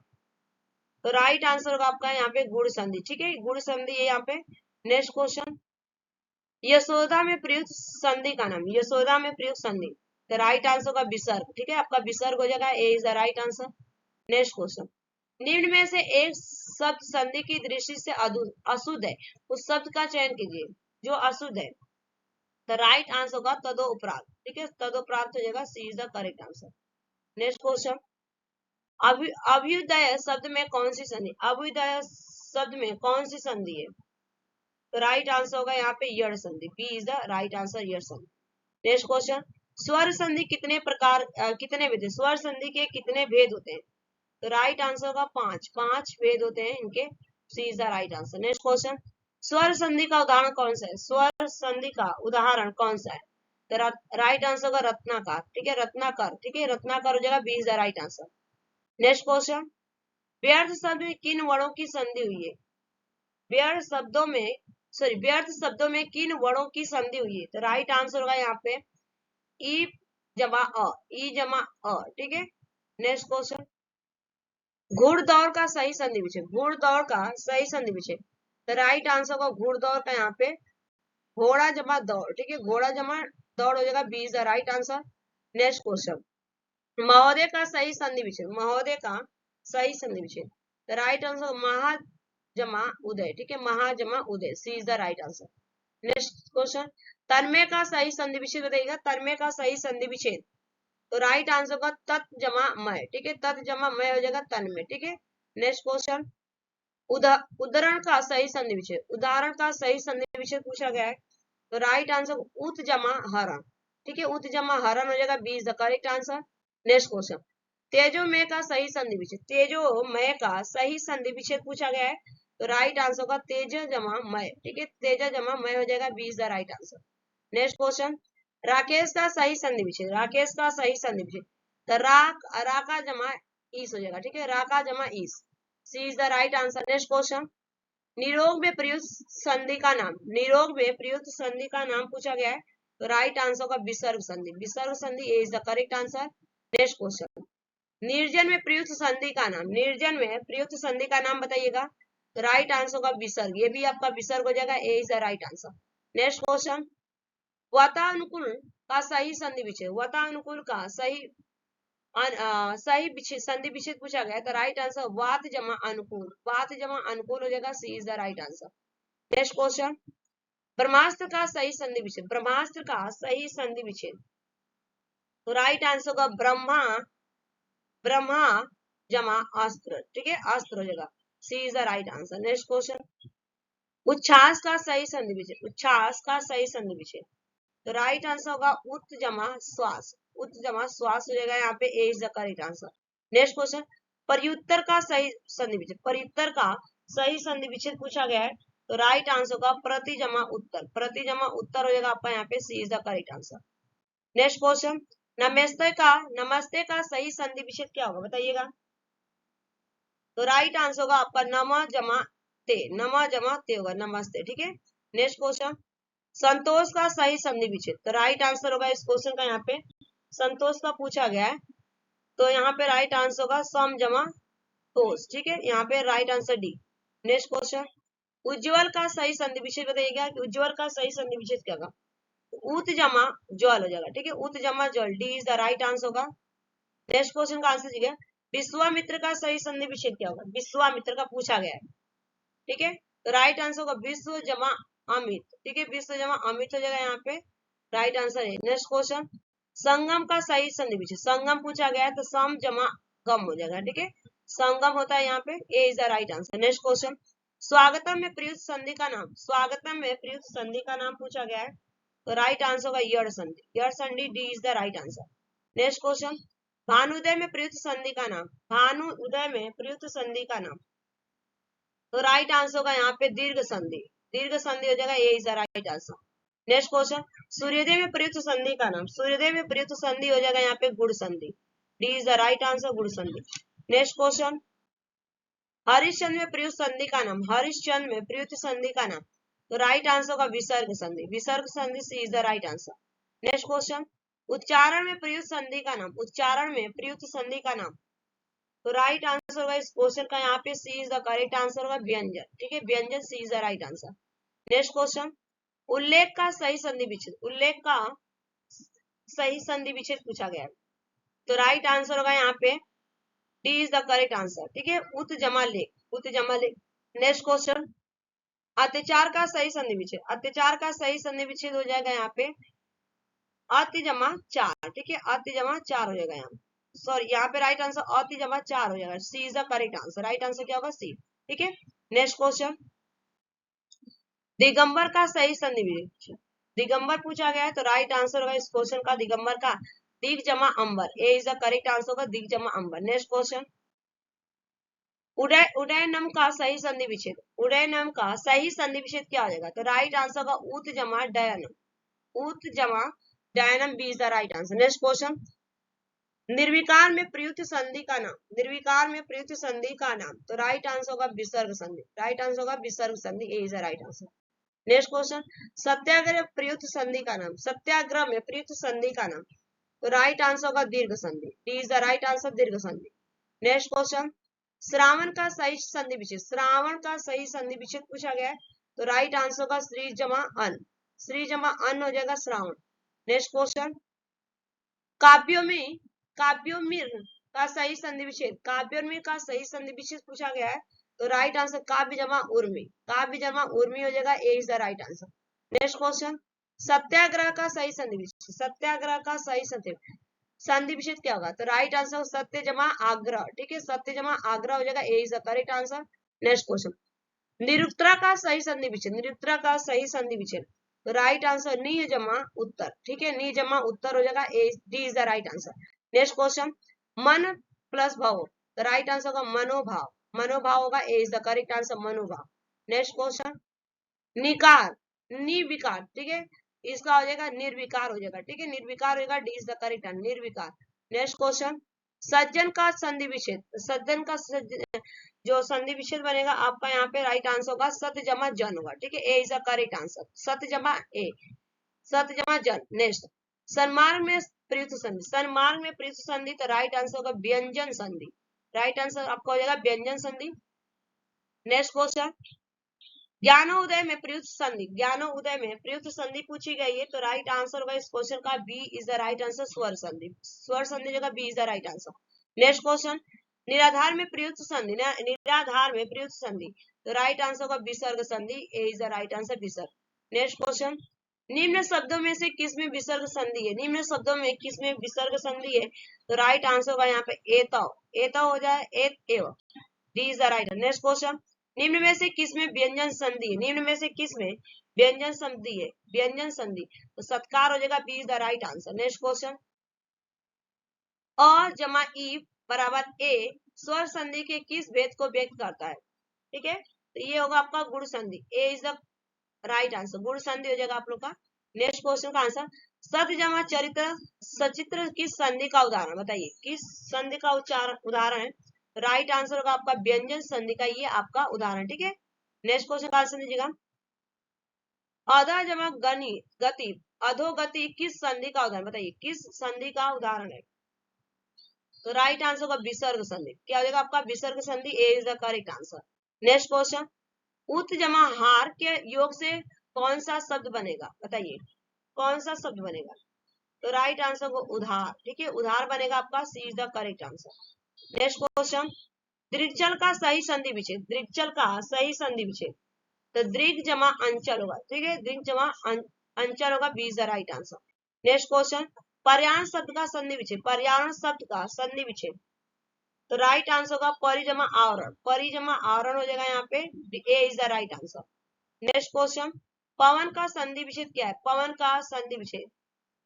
तो राइट आंसर होगा आपका यहाँ पे गुण संधि, ठीक है, गुण संधि है यहाँ पे। नेक्स्ट क्वेश्चन, यशोदा में प्रयुक्त संधि का नाम, यशोदा में प्रयुक्त संधि, तो राइट आंसर होगा विसर्ग, ठीक है, आपका विसर्ग हो जाएगा, A is the right answer. Next question, निम्न में से एक शब्द संधि की दृष्टि से अशुद्ध है, उस शब्द का चयन कीजिए जो अशुद्ध है, तो राइट आंसर होगा तदोपराग, ठीक है, तदोपराग हो जाएगा, C is the correct answer. Next question, अभ्युदय शब्द में कौन सी संधि, अभ्युदय शब्द में कौन सी संधि है, तो राइट आंसर होगा यहाँ पे यड़ संधि, B is the right answer, यड़ संधि। नेक्स्ट क्वेश्चन, स्वर संधि कितने प्रकार कितने भेद है, स्वर संधि के कितने भेद होते हैं? तो राइट आंसर होगा 5, 5 भेद होते हैं इनके, C is the right answer. Next question, स्वर संधि का उदाहरण कौन सा है? स्वर संधि का उदाहरण कौन सा है? तो राइट आंसर होगा रत्नाकर, ठीक है, रत्नाकर, ठीक है, रत्नाकर हो जाएगा, B is the right answer. Next question, व्यर्थ शब्द में किन वर्णों की संधि हुई है? व्यर्थ शब्दों में व्यर्थ शब्दों में किन वर्णों की संधि हुई है? तो राइट आंसर होगा यहाँ पे ई जमा अ, ई जमा अ, ठीक है। नेक्स्ट क्वेश्चन, घुड़दौड़ का सही संधि विच्छेद, घुड़दौड़ का सही संधि विच्छेद। तो राइट आंसर होगा घुड़दौड़ का यहाँ पे घोड़ा जमा दौड़, ठीक है, घोड़ा जमा दौड़ हो जाएगा, B is the right answer. Next question, महोदय का सही संधि विच्छेद, महोदय का सही संधि विच्छेद। तो राइट आंसर महा जमा उदय, ठीक है, महा जमा उदय, C is the right answer. Next question, तन्मय का सही संधि विच्छेद बताइएगा, तन्मय का सही संधि विच्छेद। तो राइट आंसर होगा तत् जमा मय, ठीक है, तत् जमा मय हो जाएगा तन्मय, ठीक है। नेक्स्ट क्वेश्चन, उदाहरण का सही संधि विच्छेद, उदाहरण का सही संधि विच्छेद पूछा गया है। तो राइट आंसर उत जमा हरण, ठीक है, उत जमा हरण हो जाएगा, B is the correct answer. Next question, तेजोमय का सही संधि विच्छेद, तेजोमय का सही संधि विच्छेद पूछा गया है। तो राइट आंसर होगा तेज जमा मय, ठीक है, तेज जमा मय हो जाएगा, B is the right answer. Next question, Rakesh का सही संधि विच्छेद, राकेश का सही संधि विच्छेद। तो राका जमा ईस हो जाएगा, ठीक है, राका जमा ईस, C is the right answer. Next question, निरोग में प्रयुक्त संधि का नाम, निरोग में प्रयुक्त संधि का नाम पूछा गया है। तो राइट आंसर होगा विसर्ग संधि, विसर्ग संधि, A is the correct answer. Next question, निर्जन में प्रयुक्त संधि का नाम, निर्जन में प्रयुक्त संधि का नाम बताइएगा। तो राइट आंसर होगा विसर्ग, ये भी आपका विसर्ग हो जाएगा, A is the right answer. Next question, वातानुकूल का सही संधि विच्छेद, वातानुकूल का सही सही संधि विच्छेद पूछा गया। तो राइट आंसर वात जमा अनुकूल, वात जमा अनुकूल हो जाएगा, C is the right answer. Next question, ब्रह्मास्त्र का सही संधि विच्छेद, ब्रह्मास्त्र का सही संधि विच्छेद। तो राइट आंसर होगा ब्रह्मा जमा अस्त्र, ठीक है, अस्त्र हो जाएगा, C is the right answer. Next question, उच्छ्वास का सही संधि विच्छेद, उच्छ्वास का सही संधि विच्छेद। तो राइट आंसर होगा उत जमा श्वास, उत जमा श्वास हो जाएगा, यहाँ पे A is the correct answer. Next question, प्रयुत्तर का सही संधि विच्छेद, प्रयुत्तर का सही संधि विच्छेद पूछा गया है। तो राइट आंसर होगा प्रति जमा उत्तर, प्रति जमा उत्तर हो जाएगा आपका यहाँ पे, C is the correct answer. Next question, नमस्ते का सही संधि विच्छेद क्या होगा बताइएगा। तो राइट आंसर होगा आपका नमा जमा ते, नमा जमा ते होगा, नमस्ते, ठीक है। नेक्स्ट क्वेश्चन, संतोष का सही संधि विच्छेद। तो राइट आंसर होगा इस क्वेश्चन का, यहाँ पे संतोष का पूछा गया है। तो यहाँ पे राइट आंसर होगा सम जमा तोष, ठीक है, यहाँ पे right answer D. Next question, उज्जवल का सही संधि विच्छेद बताइएगा कि उज्जवल का सही संधि विच्छेद क्या होगा। उत जमा ज्वल हो जाएगा, ठीक है, उत जमा ज्वल, D is the right answer होगा। नेक्स्ट क्वेश्चन का आंसर दीजिएगा, विश्वामित्र का सही संधि विच्छेद क्या होगा, विश्वामित्र का पूछा गया है, ठीक है। तो राइट आंसर होगा विश्व जमा अमित, ठीक है, विश्व जमा अमित हो जाएगा, यहाँ पे राइट आंसर है। नेक्स्ट क्वेश्चन, संगम का सही संधि विच्छेद, संगम पूछा गया है, तो सम जमा गम हो जाएगा, ठीक है, संगम होता है यहाँ पे, A is the right answer. Next question, स्वागतम में प्रयुक्त संधि का नाम, स्वागतम में प्रयुक्त संधि का नाम पूछा गया है। तो राइट आंसर होगा यड़ संधि, यड़ संधि, D is the right answer. Next question, भानुदय में प्रयुक्त संधि का नाम, भानुदय में प्रयुक्त संधि का नाम। तो राइट आंसर होगा यहाँ पे दीर्घ संधि, दीर्घ संधि हो जाएगा, A is the right answer. Next question, सूर्योदय में प्रयुक्त संधि का नाम, सूर्योदय में प्रयुक्त संधि हो जाएगा यहाँ पे गुड़ संधि, D is the right answer, गुड़ संधि। नेक्स्ट क्वेश्चन, हरिश्चंद्र में प्रयुक्त संधि का नाम, हरिश्चंद्र में प्रयुक्त संधि का नाम। तो राइट आंसर होगा विसर्ग संधि, विसर्ग संधि, C is the right answer. Next question, उच्चारण में प्रयुक्त संधि का नाम, उच्चारण में प्रयुक्त संधि का नाम। तो राइट आंसर होगा इस क्वेश्चन का यहाँ पे, C is the correct answer होगा व्यंजन, ठीक है, व्यंजन, C is the right answer. Next question, उल्लेख का सही संधि विच्छेद, उल्लेख का सही संधि विच्छेद पूछा गया है। तो राइट आंसर होगा यहाँ पे D is the correct answer, ठीक है, उत जमा लेख, उत जमा लेख। नेक्स्ट क्वेश्चन, अत्याचार का सही संधि विच्छेद, अत्याचार का सही संधि विच्छेद हो जाएगा यहाँ पे अति जमा चार, ठीक है, अति जमा चार हो जाएगा यहाँ, सॉरी यहाँ पे राइट आंसर अति जमा चार हो जाएगा, C is the correct answer, right answer क्या होगा सी, ठीक है। नेक्स्ट क्वेश्चन, दिगंबर का सही संधि विच्छेद, दिगंबर पूछा गया है तो राइट आंसर होगा इस क्वेश्चन का दिगंबर का दिग जमा अंबर, ए इज द करेक्ट आंसर होगा दिग जमा अंबर। नेक्स्ट क्वेश्चन, उदयनम का सही संधि विच्छेद, उदयनम का सही संधि विच्छेद क्या हो जाएगा, तो राइट आंसर होगा उत जमा डयनम, उत जमा डयनम B is the right answer. Next question, निर्विकार में प्रयुक्त संधि का नाम, निर्विकार में प्रयुक्त संधि का नाम, तो राइट आंसर होगा विसर्ग संधि, राइट आंसर होगा विसर्ग संधि, A is the right answer. Next question, सत्याग्रह प्रयुक्त संधि का नाम, सत्याग्रह में प्रयुक्त संधि का नाम, तो राइट आंसर होगा दीर्घ संधि, D is the right answer दीर्घ संधि। नेक्स्ट क्वेश्चन, श्रावण का सही संधि विच्छेद, श्रावण का सही संधि विच्छेद पूछा गया है तो राइट आंसर होगा श्री जमा अन, श्री जमा अन हो जाएगा श्रावण। नेक्स्ट क्वेश्चन, काव्योमिर का सही संधि विच्छेद, काव्योमिर का सही संधि विच्छेद पूछा गया है तो राइट आंसर काव्य जमा उर्मी, काव्य जमा उर्मी हो जाएगा, A is the right answer. Next question, सत्याग्रह का सही संधि विच्छेद, सत्याग्रह का सही संधि विच्छेद क्या होगा, तो राइट आंसर सत्य जमा आग्रह, ठीक है, सत्य जमा आग्रह हो जाएगा, A is the correct answer. Next question, निरुक्तरा का सही संधि विच्छेद, निरुक्तरा का सही संधि विच्छेद, तो राइट आंसर नी जमा उत्तर, ठीक है, नी जमा उत्तर हो जाएगा, A D is the right answer. Next question, मन प्लस भाव, तो राइट आंसर होगा मनोभाव, मनोभाव होगा, A is the correct answer मनोभाव। नेक्स्ट क्वेश्चन, निकार, निर्विकार, ठीक है, इसका हो जाएगा निर्विकार हो जाएगा, ठीक है, निर्विकार होगा, D is the correct answer निर्विकार। नेक्स्ट क्वेश्चन, सज्जन का संधि विच्छेद, सज्जन का जो संधि विच्छेद बनेगा आपका यहाँ पे राइट आंसर होगा सत्य जमा जन होगा, ठीक है, A is the correct answer, सत्य जमा ए, सत्य जमा जन। नेक्स्ट, सन्मार्ग में प्रयुक्त संधि, सन्मार्ग में प्रयुक्त संधि, तो राइट आंसर होगा व्यंजन संधि, राइट आंसर आपका हो जाएगा व्यंजन संधि। नेक्स्ट क्वेश्चन, ज्ञानोदय में प्रयुक्त संधि, ज्ञानोदय में प्रयुक्त संधि पूछी गई है तो राइट आंसर होगा इस क्वेश्चन का B is the right answer स्वर संधि, स्वर संधि जगह B is the right answer. Next question, निराधार में प्रयुक्त संधि, निराधार में प्रयुक्त संधि, तो राइट आंसर होगा विसर्ग संधि, A is the right answer विसर्ग। नेक्स्ट क्वेश्चन, निम्न शब्दों में से किसमें विसर्ग संधि है, निम्न शब्दों में किसमें विसर्ग संधि है, तो राइट आंसर होगा यहाँ पे एतव, एतव हो जाए एत एव, D is the right. Next question, निम्न में से किसमें व्यंजन संधि है, निम्न में से किसमें व्यंजन संधि है, व्यंजन संधि, तो सत्कार हो जाएगा, B is the right answer. Next question, अ जमा ई बराबर ए स्वर संधि के किस भेद को व्यक्त करता है, ठीक है, तो ये होगा आपका गुण संधि, A is the right answer, गुण संधि हो जाएगा आप लोग का। नेक्स्ट क्वेश्चन का आंसर, सत्य जमा चरित्र सचित्र किस संधि का उदाहरण, बताइए किस संधि का उदाहरण है, राइट आंसर होगा आपका व्यंजन संधि का ये आपका उदाहरण, ठीक है। नेक्स्ट क्वेश्चन का आंसर दीजिएगा, अधा जमा गनि गति अधोगति किस संधि का उदाहरण, बताइए किस संधि का उदाहरण है, तो राइट आंसर होगा विसर्ग संधि, क्या हो जाएगा आपका विसर्ग संधि, A is the correct answer. Next question, उत जमा हार के योग से कौन सा शब्द बनेगा, बताइए कौन सा शब्द बनेगा, तो राइट आंसर को उधार, ठीक है, उधार बनेगा आपका, C is the correct answer. Next question, दृक्चल का सही संधि विच्छेद, दृक्चल का सही संधि विच्छेद, तो दृग जमा अंचल होगा, ठीक है, दृग जमा अंचल होगा, B is the right answer. Next question, पर्यावरण शब्द का संधि विच्छेद, पर्यावरण शब्द का संधि विच्छेद, तो राइट आंसर होगा परिजमा आवरण, परिजमा आवरण हो जाएगा यहाँ पे, A is the right answer. Next question, पवन का संधि विच्छेद क्या है, पवन का संधि विच्छेद,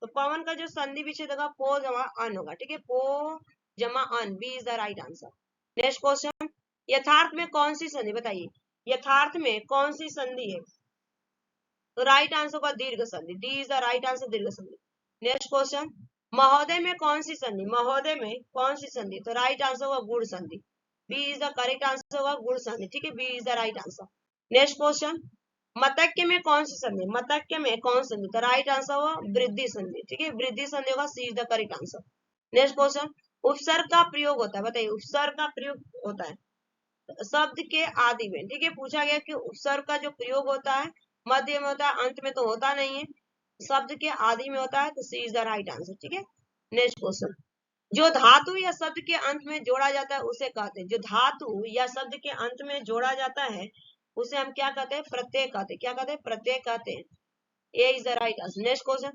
तो पवन का जो संधि विच्छेद होगा पो जमा अन होगा, ठीक है, पो जमा अन, B is the right answer. Next question, यथार्थ में कौन सी संधि, बताइए यथार्थ में कौन सी संधि है, तो राइट आंसर होगा दीर्घ संधि, D is the right answer दीर्घ संधि। नेक्स्ट क्वेश्चन, महोदय में कौन सी संधि, महोदय में कौन सी संधि, तो राइट आंसर होगा गुण संधि, B is the correct answer होगा गुण संधि, ठीक है, B is the right answer. Next question, मतक्य में कौन सी संधि, मतक्य में कौन सी संधि, तो राइट आंसर होगा वृद्धि संधि, ठीक है, वृद्धि संधि होगा, C is the correct answer. Next question, उपसर्ग का प्रयोग होता है, बताइए उपसर्ग का प्रयोग होता है शब्द के आदि में, ठीक है, पूछा गया कि उपसर्ग का जो प्रयोग होता है मध्य में होता है, अंत में तो होता नहीं है, शब्द के आदि में होता है, तो सी इज द राइट आंसर, ठीक है। नेक्स्ट क्वेश्चन, जो धातु या शब्द के अंत में जोड़ा जाता है उसे कहते हैं, जो धातु या शब्द के अंत में जोड़ा जाता है उसे हम क्या कहते हैं, प्रत्यय कहते हैं, क्या कहते हैं, प्रत्यय कहते हैं, A is the right answer. Next question,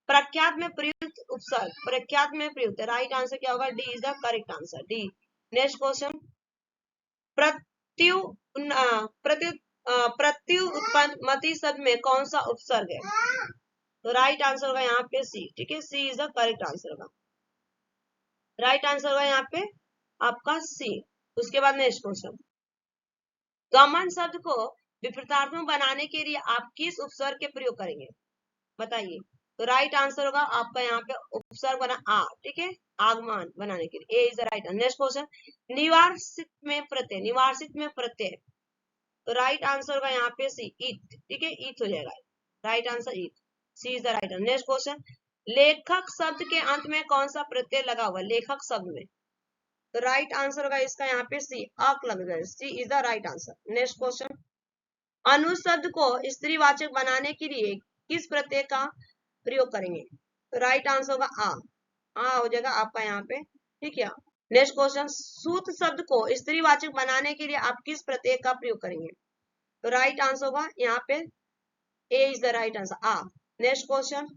प्रख्यात में प्रयुक्त उपसर्ग, प्रख्यात में प्रयुक्त, राइट आंसर क्या होगा, D is the correct answer, D. Next question, प्रत्यु प्रत्युत्पन्नमति शब्द में कौन सा उपसर्ग है? तो राइट आंसर होगा यहाँ पे सी। ठीक है, C is the correct answer होगा। राइट आंसर होगा यहाँ पे आपका सी। उसके बाद नेक्स्ट क्वेश्चन, गमन शब्द को विपरीतार्थक बनाने के लिए आप किस उपसर्ग के प्रयोग करेंगे? बताइए। तो राइट आंसर होगा आपका यहाँ पे उपसर्ग बना आ। ठीक है, आगमन बनाने के लिए A is the right answer. Next question, निवार्षित में प्रत्यय, निवार्षित में प्रत्यय, तो राइट आंसर होगा यहाँ पे सी, ईथ। ठीक है, ईथ हो जाएगा। राइट आंसर ईथ, C is the right answer. Next question, लेखक शब्द के अंत में कौन सा प्रत्यय लगा हुआ है? लेखक शब्द में, तो राइट आंसर होगा इसका यहाँ पे सी, अक लग जाए, C is the right answer. Next question, अनु शब्द को स्त्रीवाचक बनाने के लिए किस प्रत्यय का प्रयोग करेंगे? तो राइट आंसर होगा आ हो जाएगा आपका यहाँ पे। ठीक है, नेक्स्ट क्वेश्चन, सूत शब्द को स्त्रीवाचक बनाने के लिए आप किस प्रत्यय का प्रयोग करेंगे? तो राइट आंसर होगा यहाँ पे A is the right answer, आ। नेक्स्ट क्वेश्चन,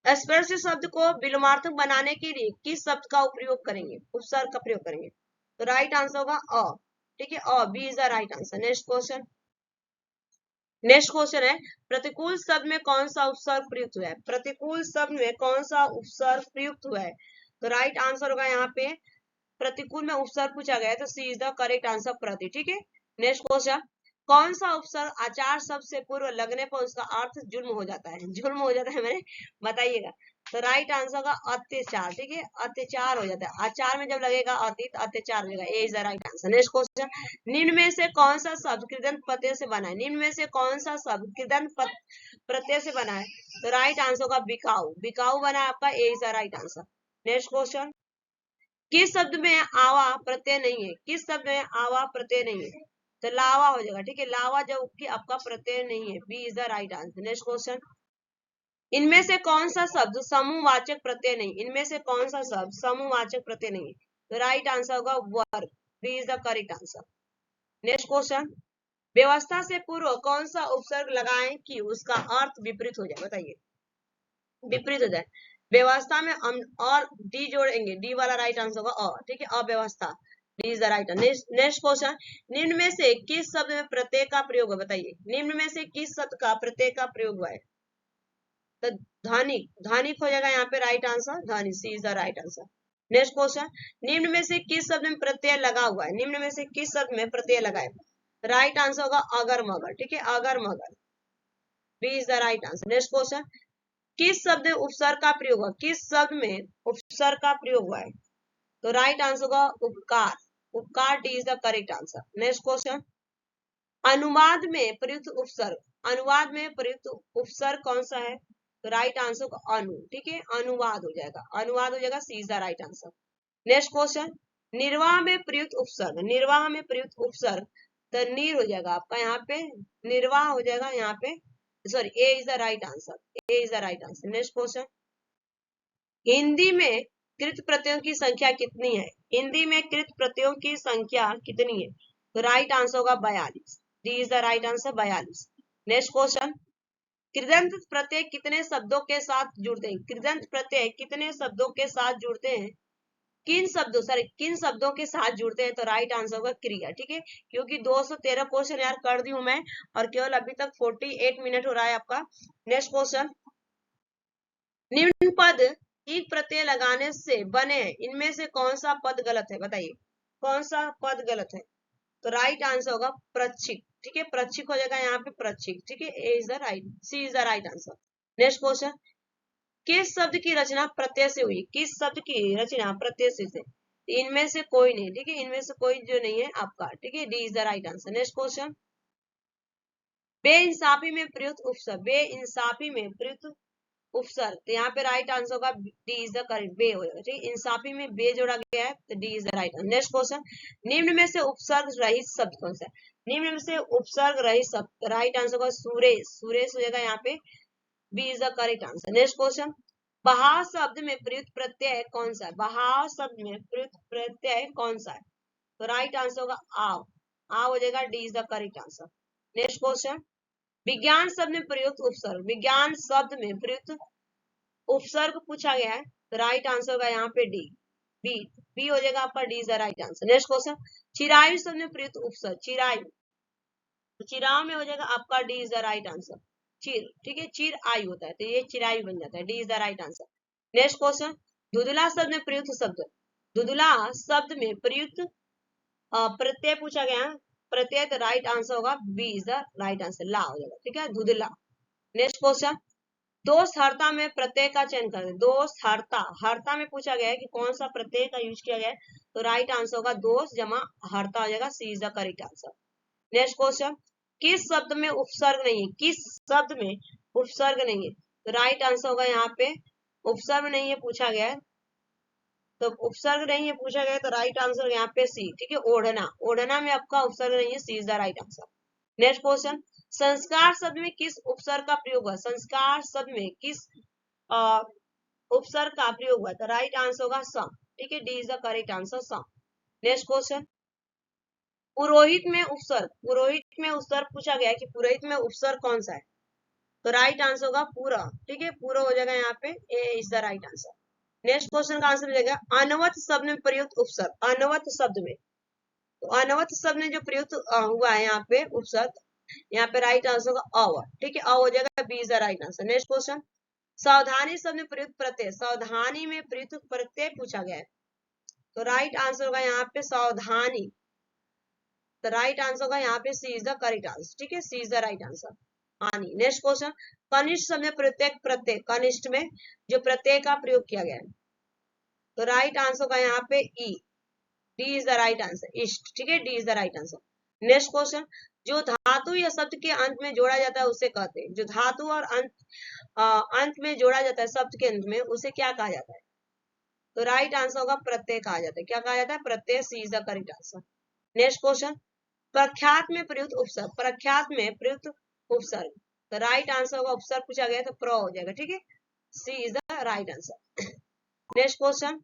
स्पर्श शब्द को विलोमार्थक बनाने के लिए किस शब्द का प्रयोग करेंगे? उपसर्ग का प्रयोग करेंगे। तो राइट आंसर होगा अ। ठीक है, अ, B is the right answer. Next question, next question है, प्रतिकूल शब्द में कौन सा उपसर्ग प्रयुक्त हुआ है? प्रतिकूल शब्द में कौन सा उपसर्ग प्रयुक्त हुआ है? तो राइट आंसर होगा यहाँ पे प्रतिकूल में उपसर्ग पूछा गया है, तो सी इज द करेक्ट आंसर, प्रति। ठीक है, नेक्स्ट क्वेश्चन, कौन सा उपसर्ग आचार शब्द से पूर्व लगने पर उसका अर्थ जुल्म हो जाता है? जुल्म हो जाता है मैंने, बताइएगा। तो राइट आंसर होगा अत्याचार। ठीक है, अत्याचार हो जाता है, आचार में जब लगेगा अतीत, अत्याचार हो जाएगा, A is the right answer. Next question, निम्न में से कौन सा शब्द कृदंत प्रत्यय से बना है? निम्न में से कौन सा शब्द कृदंत प्रत्यय से बना है? तो राइट आंसर होगा बिकाऊ, बिकाऊ बना है आपका, A is the right answer. Next question, किस शब्द में आवा प्रत्यय नहीं है? किस शब्द में आवा प्रत्यय नहीं है? तो लावा हो जाएगा। ठीक है, लावा जबकि आपका प्रत्यय नहीं है, B is the right answer. Next question, इनमें से कौन सा शब्द समूहवाचक प्रत्यय नहीं? इनमें से कौन सा शब्द समूहवाचक प्रत्यय नहीं है? तो राइट आंसर होगा वर्ग, B is the correct answer. Next question, व्यवस्था से पूर्व कौन सा उपसर्ग लगाएं कि उसका अर्थ विपरीत हो जाए? बताइए, विपरीत हो जाए। व्यवस्था में हम और डी जोड़ेंगे, डी वाला राइट आंसर होगा अ। ठीक है, अव्यवस्था, D is the right answer. Next question, निम्न में से किस शब्द में प्रत्यय का प्रयोग है? बताइए, निम्न में से किस शब्द का प्रत्यय का प्रयोग हुआ है? तो धानिक, धानिक हो जाएगा यहाँ पे राइट आंसर, धानिक, C is the right answer. Next question, निम्न में से किस शब्द में प्रत्यय लगा हुआ है? निम्न में से किस शब्द में प्रत्यय लगा है? राइट आंसर होगा अगर मगर। ठीक है, अगर मगर, B is the right answer. Next question, किस शब्द में उपसर्ग का प्रयोग हुआ? किस शब्द में उपसर्ग का प्रयोग हुआ है? तो राइट आंसर होगा उपकार, उपकार, D is the correct answer. Next question, अनुवाद में प्रयुक्त उपसर्ग, अनुवाद में प्रयुक्त उपसर्ग कौन सा है? तो राइट आंसर होगा अनु। ठीक है, अनुवाद हो जाएगा, अनुवाद हो जाएगा, C is the right answer. Next question, निर्वाह में प्रयुक्त उपसर्ग, निर्वाह में प्रयुक्त उपसर्ग, तो नीर हो जाएगा आपका यहाँ पे, निर्वाह हो जाएगा यहाँ पे, sorry, A is the right answer, A is the right answer. Next question, Hindi में कृत प्रत्ययों की संख्या कितनी है? हिंदी में कृत प्रत्ययों की संख्या कितनी है? तो राइट आंसर होगा 42, D is the right answer, 42। Next question, कृदंत प्रत्यय कितने शब्दों के साथ जुड़ते हैं? कृदंत प्रत्यय कितने शब्दों के साथ जुड़ते हैं? किन शब्दों, सॉरी, किन शब्दों के साथ जुड़ते हैं? तो राइट आंसर होगा क्रिया। ठीक है, क्योंकि 213 क्वेश्चन यार कर दी हूं मैं, और केवल अभी तक 48 मिनट हो रहा है आपका। नेक्स्ट क्वेश्चन, निम्न पद एक प्रत्यय लगाने से बने हैं, इनमें से कौन सा पद गलत है? बताइए, कौन सा पद गलत है? तो राइट आंसर होगा प्रच्छिक। ठीक है, प्रच्छिक हो जाएगा यहाँ पे, प्रच्छिक। ठीक है, A is the right, C is the right answer. Next question, किस शब्द की रचना प्रत्यय से हुई? किस शब्द की रचना प्रत्यय से? इनमें से कोई नहीं। ठीक है, इनमें से कोई जो नहीं है आपका। ठीक है, D is the right answer. Next question, बेइंसाफी में प्रयुक्त उपसर्ग, बेइंसाफी में प्रयुक्त उपसर्ग, तो यहाँ पे राइट आंसर होगा डी इज द करेक्ट, बे हो जाएगा। ठीक, इंसाफी में बे जोड़ा गया है, तो D is the right answer. Next question, निम्न में से उपसर्ग रहित शब्द कौन सा है? निम्न में से उपसर्ग रहित शब्द, राइट आंसर होगा सुरेश, सुरेश हो जाएगा यहाँ पे, B is the correct answer. Next question, बहाव शब्द में प्रयुक्त प्रत्यय कौन सा है? बहाव शब्द में प्रयुक्त प्रत्यय कौन सा है? तो राइट आंसर होगा आव, आव हो जाएगा, D is the correct answer. Next question, विज्ञान शब्द में प्रयुक्त उपसर्ग, विज्ञान शब्द में प्रयुक्त उपसर्ग पूछा गया है, तो राइट आंसर होगा यहाँ पे डी, बी, बी हो जाएगा आपका, D is the right answer. Next question, Chirayu शब्द में प्रयुक्त उपसर्ग, चिरायु, तो चिराव में हो जाएगा आपका D is the right answer, चिर, ठीक है, चिर आयु होता है तो ये चिरायु बन जाता है, D is the right answer. Next question, धुंधला शब्द में प्रयुक्त शब्द, धुंधला शब्द में प्रयुक्त प्रत्यय पूछा गया है, प्रत्यय तो राइट आंसर होगा B is the right answer, ला हो जाएगा, ठीक है, धुंधला। नेक्स्ट क्वेश्चन, दोष हर्ता में प्रत्यय का चयन करें, दोष हर्ता, हर्ता में पूछा गया है कि कौन सा प्रत्यय का यूज किया गया है, तो राइट आंसर होगा दोष जमा हर्ता हो जाएगा, C is the correct answer. Next question, किस शब्द में उपसर्ग नहीं है, किस शब्द में उपसर्ग नहीं है, तो राइट आंसर होगा यहाँ पे उपसर्ग नहीं है पूछा गया है, तो उपसर्ग नहीं है पूछा गया है, तो राइट आंसर यहाँ पे सी, ठीक है, ओढ़ना, ओढ़ना में आपका उपसर्ग नहीं है, C is the right answer. Next question, संस्कार शब्द में किस उपसर्ग का प्रयोग हुआ, संस्कार शब्द में किस उपसर्ग का प्रयोग हुआ, तो राइट आंसर होगा सम, ठीक है, D is the correct answer सम। नेक्स्ट क्वेश्चन, पुरोहित में उपसर्ग, पुरोहित में उपसर्ग पूछा गया है कि पुरोहित में उपसर्ग कौन सा है, तो राइट आंसर होगा पूरा, ठीक है, पूरा हो जाएगा यहाँ पे, A is the right answer. Next question का आंसर हो जाएगा अनवत शब्द में प्रयुक्त उपसर्ग, अनवत शब्द में, तो अनवत शब्द में जो प्रयुक्त हुआ है यहाँ पे उपसर्ग, यहाँ पे राइट आंसर होगा अव, ठीक है, अव हो जाएगा, B is the right answer. Next question, सावधानी शब्द में प्रयुक्त प्रत्यय, सावधानी में प्रयुक्त प्रत्यय पूछा गया है, तो राइट आंसर होगा यहाँ पे सावधानी, तो राइट आंसर होगा यहाँ पे C is the correct answer, ठीक है, C is the right answer, हानि। नेक्स्ट क्वेश्चन, कनिष्ठ शब्द में प्रत्येक प्रत्यय, कनिष्ठ में जो प्रत्यय का प्रयोग किया गया है, तो राइट आंसर होगा यहाँ पे ई, D is the right answer, इष्ट, ठीक है, D is the right answer. Next question, जो धातु या शब्द के अंत में जोड़ा जाता है उसे कहते हैं, जो धातु और अंत में जोड़ा जाता है शब्द के अंत में, उसे क्या कहा जाता है, तो राइट आंसर होगा प्रत्यय कहा जाता है, क्या कहा जाता है, प्रत्यय, C is the correct answer. Next question, प्रख्यात में प्रयुक्त उपसर्ग, प्रख्यात में प्रयुक्त उपसर्ग, तो राइट आंसर होगा उपसर्ग पूछा गया तो प्र हो जाएगा, ठीक है, C is the right answer. Next question,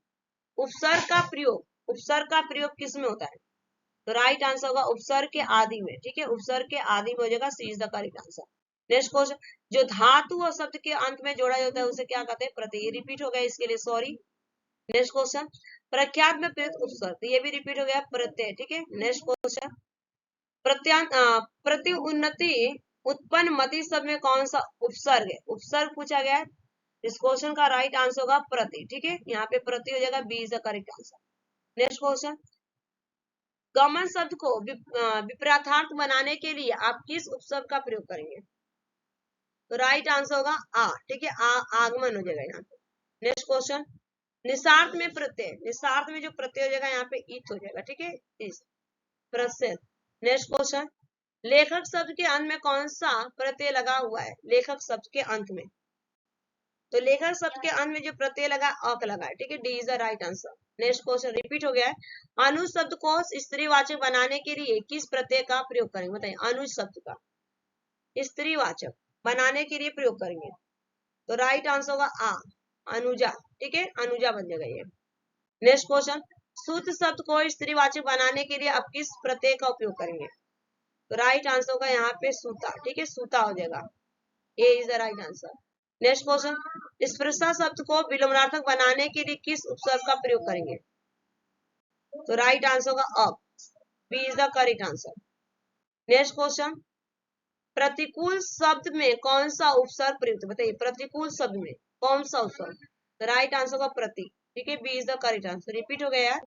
उपसर्ग का प्रयोग, उपसर्ग का प्रयोग किस में होता है, तो राइट आंसर होगा उपसर्ग के आदि में, ठीक है, उपसर्ग के आदि में हो जाएगा, C is the correct answer. Next question, जो धातु और शब्द के अंत में जोड़ा जाता है उसे क्या कहते हैं, प्रत्यय, रिपीट हो गया इसके लिए सॉरी। नेक्स्ट क्वेश्चन, प्रख्यात में प्रयुक्त उपसर्ग, तो ये भी रिपीट हो गया प्रत्यय, ठीक है। नेक्स्ट क्वेश्चन, प्रति उन्नति उत्पन्न मति शब्द में कौन सा उपसर्ग है, उपसर्ग पूछा गया है, इस क्वेश्चन का राइट आंसर होगा प्रति, ठीक है, यहाँ पे प्रति हो जाएगा, B is the correct answer. Next question, गमन शब्द को विपरीतार्थ बनाने के लिए आप किस उपसर्ग का प्रयोग करेंगे, तो राइट आंसर होगा आ, ठीक है, आगमन हो जाएगा यहाँ पे। नेक्स्ट क्वेश्चन, निसार्थ में प्रत्यय, निसार्थ में जो प्रत्यय हो जाएगा यहाँ पे इत हो जाएगा, ठीक है, इस प्रत्यय। नेक्स्ट क्वेश्चन, लेखक शब्द के अंत में कौन सा प्रत्यय लगा हुआ है, लेखक शब्द के अंत में, तो लेखक शब्द के अंत में जो प्रत्यय लगा अक लगा है, ठीक है, D is the right answer. Next question repeat हो गया है, अनुज शब्द को स्त्रीवाचक बनाने के लिए किस प्रत्यय का प्रयोग करेंगे, बताइए, अनुज शब्द का स्त्रीवाचक बनाने के लिए प्रयोग करेंगे, तो राइट आंसर होगा आ, अनुजा, ठीक है, अनुजा बन जाएगा ये। नेक्स्ट क्वेश्चन, सूत शब्द को स्त्रीवाचक बनाने के लिए आप किस प्रत्यय का उपयोग करेंगे, तो राइट आंसर होगा यहाँ पे सूता, ठीक है, सूता हो जाएगा, A is the right answer. Next question, स्पृशा शब्द को विलोमार्थक बनाने के लिए किस उपसर्ग का प्रयोग करेंगे, तो राइट आंसर होगा अप, B is the correct answer. Next question, प्रतिकूल शब्द में कौन सा उपसर्ग प्रयुक्त, बताइए, प्रतिकूल शब्द में कौन सा उपसर्ग, तो राइट आंसर होगा प्रति, ठीक है, B is the correct answer. Repeat हो गया यार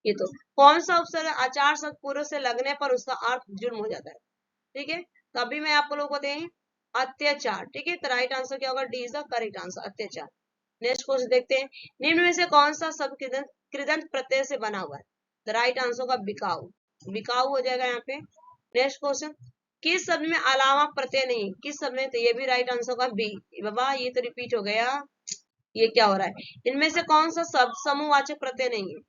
ये, तो कौन सा उपसर्ग आचार शब्द पूर्व से लगने पर उसका अर्थ जुर्म हो जाता है, ठीक है, तो अभी मैं आप लोगों को दें अत्याचार, ठीक है, तो राइट आंसर क्या होगा, D is the correct answer, अत्याचार। नेक्स्ट क्वेश्चन देखते हैं, निम्न में से कौन सा शब्द कृदंत प्रत्यय से बना हुआ है, तो राइट आंसर होगा बिकाऊ, बिकाऊ हो जाएगा यहाँ पे। नेक्स्ट क्वेश्चन, किस शब्द में अलावा प्रत्यय नहीं, किस शब्द में, तो ये भी राइट आंसर होगा बी, बाबा ये तो रिपीट हो गया, ये क्या हो रहा है, इनमें से कौन सा शब्द समूहवाचक प्रत्यय नहीं है,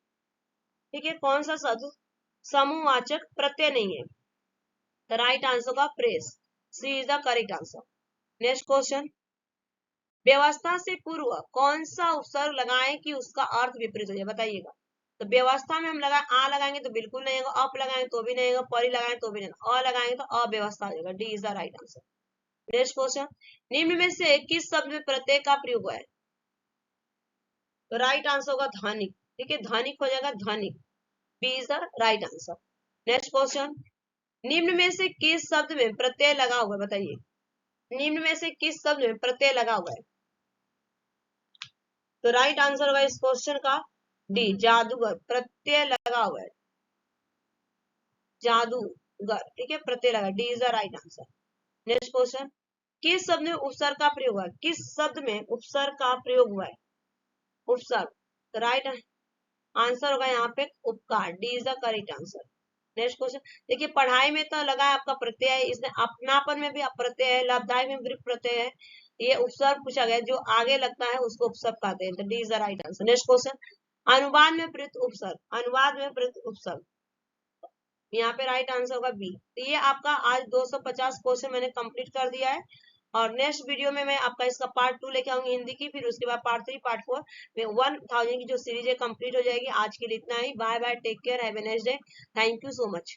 ठीक है, कौन सा शब्द समूहवाचक प्रत्यय नहीं है, तो राइट आंसर होगा प्रेस, C is the correct answer. Next question, व्यवस्था से पूर्व कौन सा उपसर्ग लगाएं कि उसका अर्थ विपरीत हो जाए, बताइएगा, तो व्यवस्था में हम आ लगाएंगे तो बिल्कुल नहीं होगा, अप लगाएंगे तो भी नहीं होगा, परी लगाएंगे तो भी नहीं, अ लगाएंगे तो अव्यवस्था हो जाएगा, D is the right answer. Next question, निम्न में से किस शब्द में प्रत्यय का प्रयोग हुआ है, तो राइट आंसर होगा ध्वनिक, ठीक है, ध्वनिक हो जाएगा, ध्वनिक, B is the right answer. Next question, निम्न में से किस शब्द में प्रत्यय लगा हुआ है, बताइए। निम्न में से किस शब्द में प्रत्यय लगा हुआ है? तो राइट आंसर होगा इस क्वेश्चन का डी, जादूगर। प्रत्यय लगा हुआ है, जादूगर, ठीक है, प्रत्यय लगा, D is the right answer. Next question, किस शब्द में उपसर्ग का प्रयोग हुआ है? किस शब्द में उपसर्ग का प्रयोग हुआ है? उपसर्ग, तो राइट आंसर होगा यहाँ पे उपकार, D is the correct answer. Next question, देखिए पढ़ाई में तो लगा है आपका प्रत्यय है, इसमें अपनापन में भी प्रत्यय है, लाभदायक में भी प्रत्यय है। ये उपसर्ग पूछा गया, जो आगे लगता है उसको उपसर्ग कहते हैं, तो D is the right answer. Next question, अनुवाद में प्रयुक्त उपसर्ग, अनुवाद में प्रयुक्त उपसर्ग, यहाँ पे राइट आंसर होगा बी। तो ये आपका आज 250 क्वेश्चन मैंने कंप्लीट कर दिया है, और नेक्स्ट वीडियो में मैं आपका इसका पार्ट 2 लेके आऊंगी हिंदी की, फिर उसके बाद पार्ट 3, पार्ट 4 में 1000 की जो सीरीज है कंप्लीट हो जाएगी। आज के लिए इतना ही, bye bye, take care, have a nice day, thank you so much.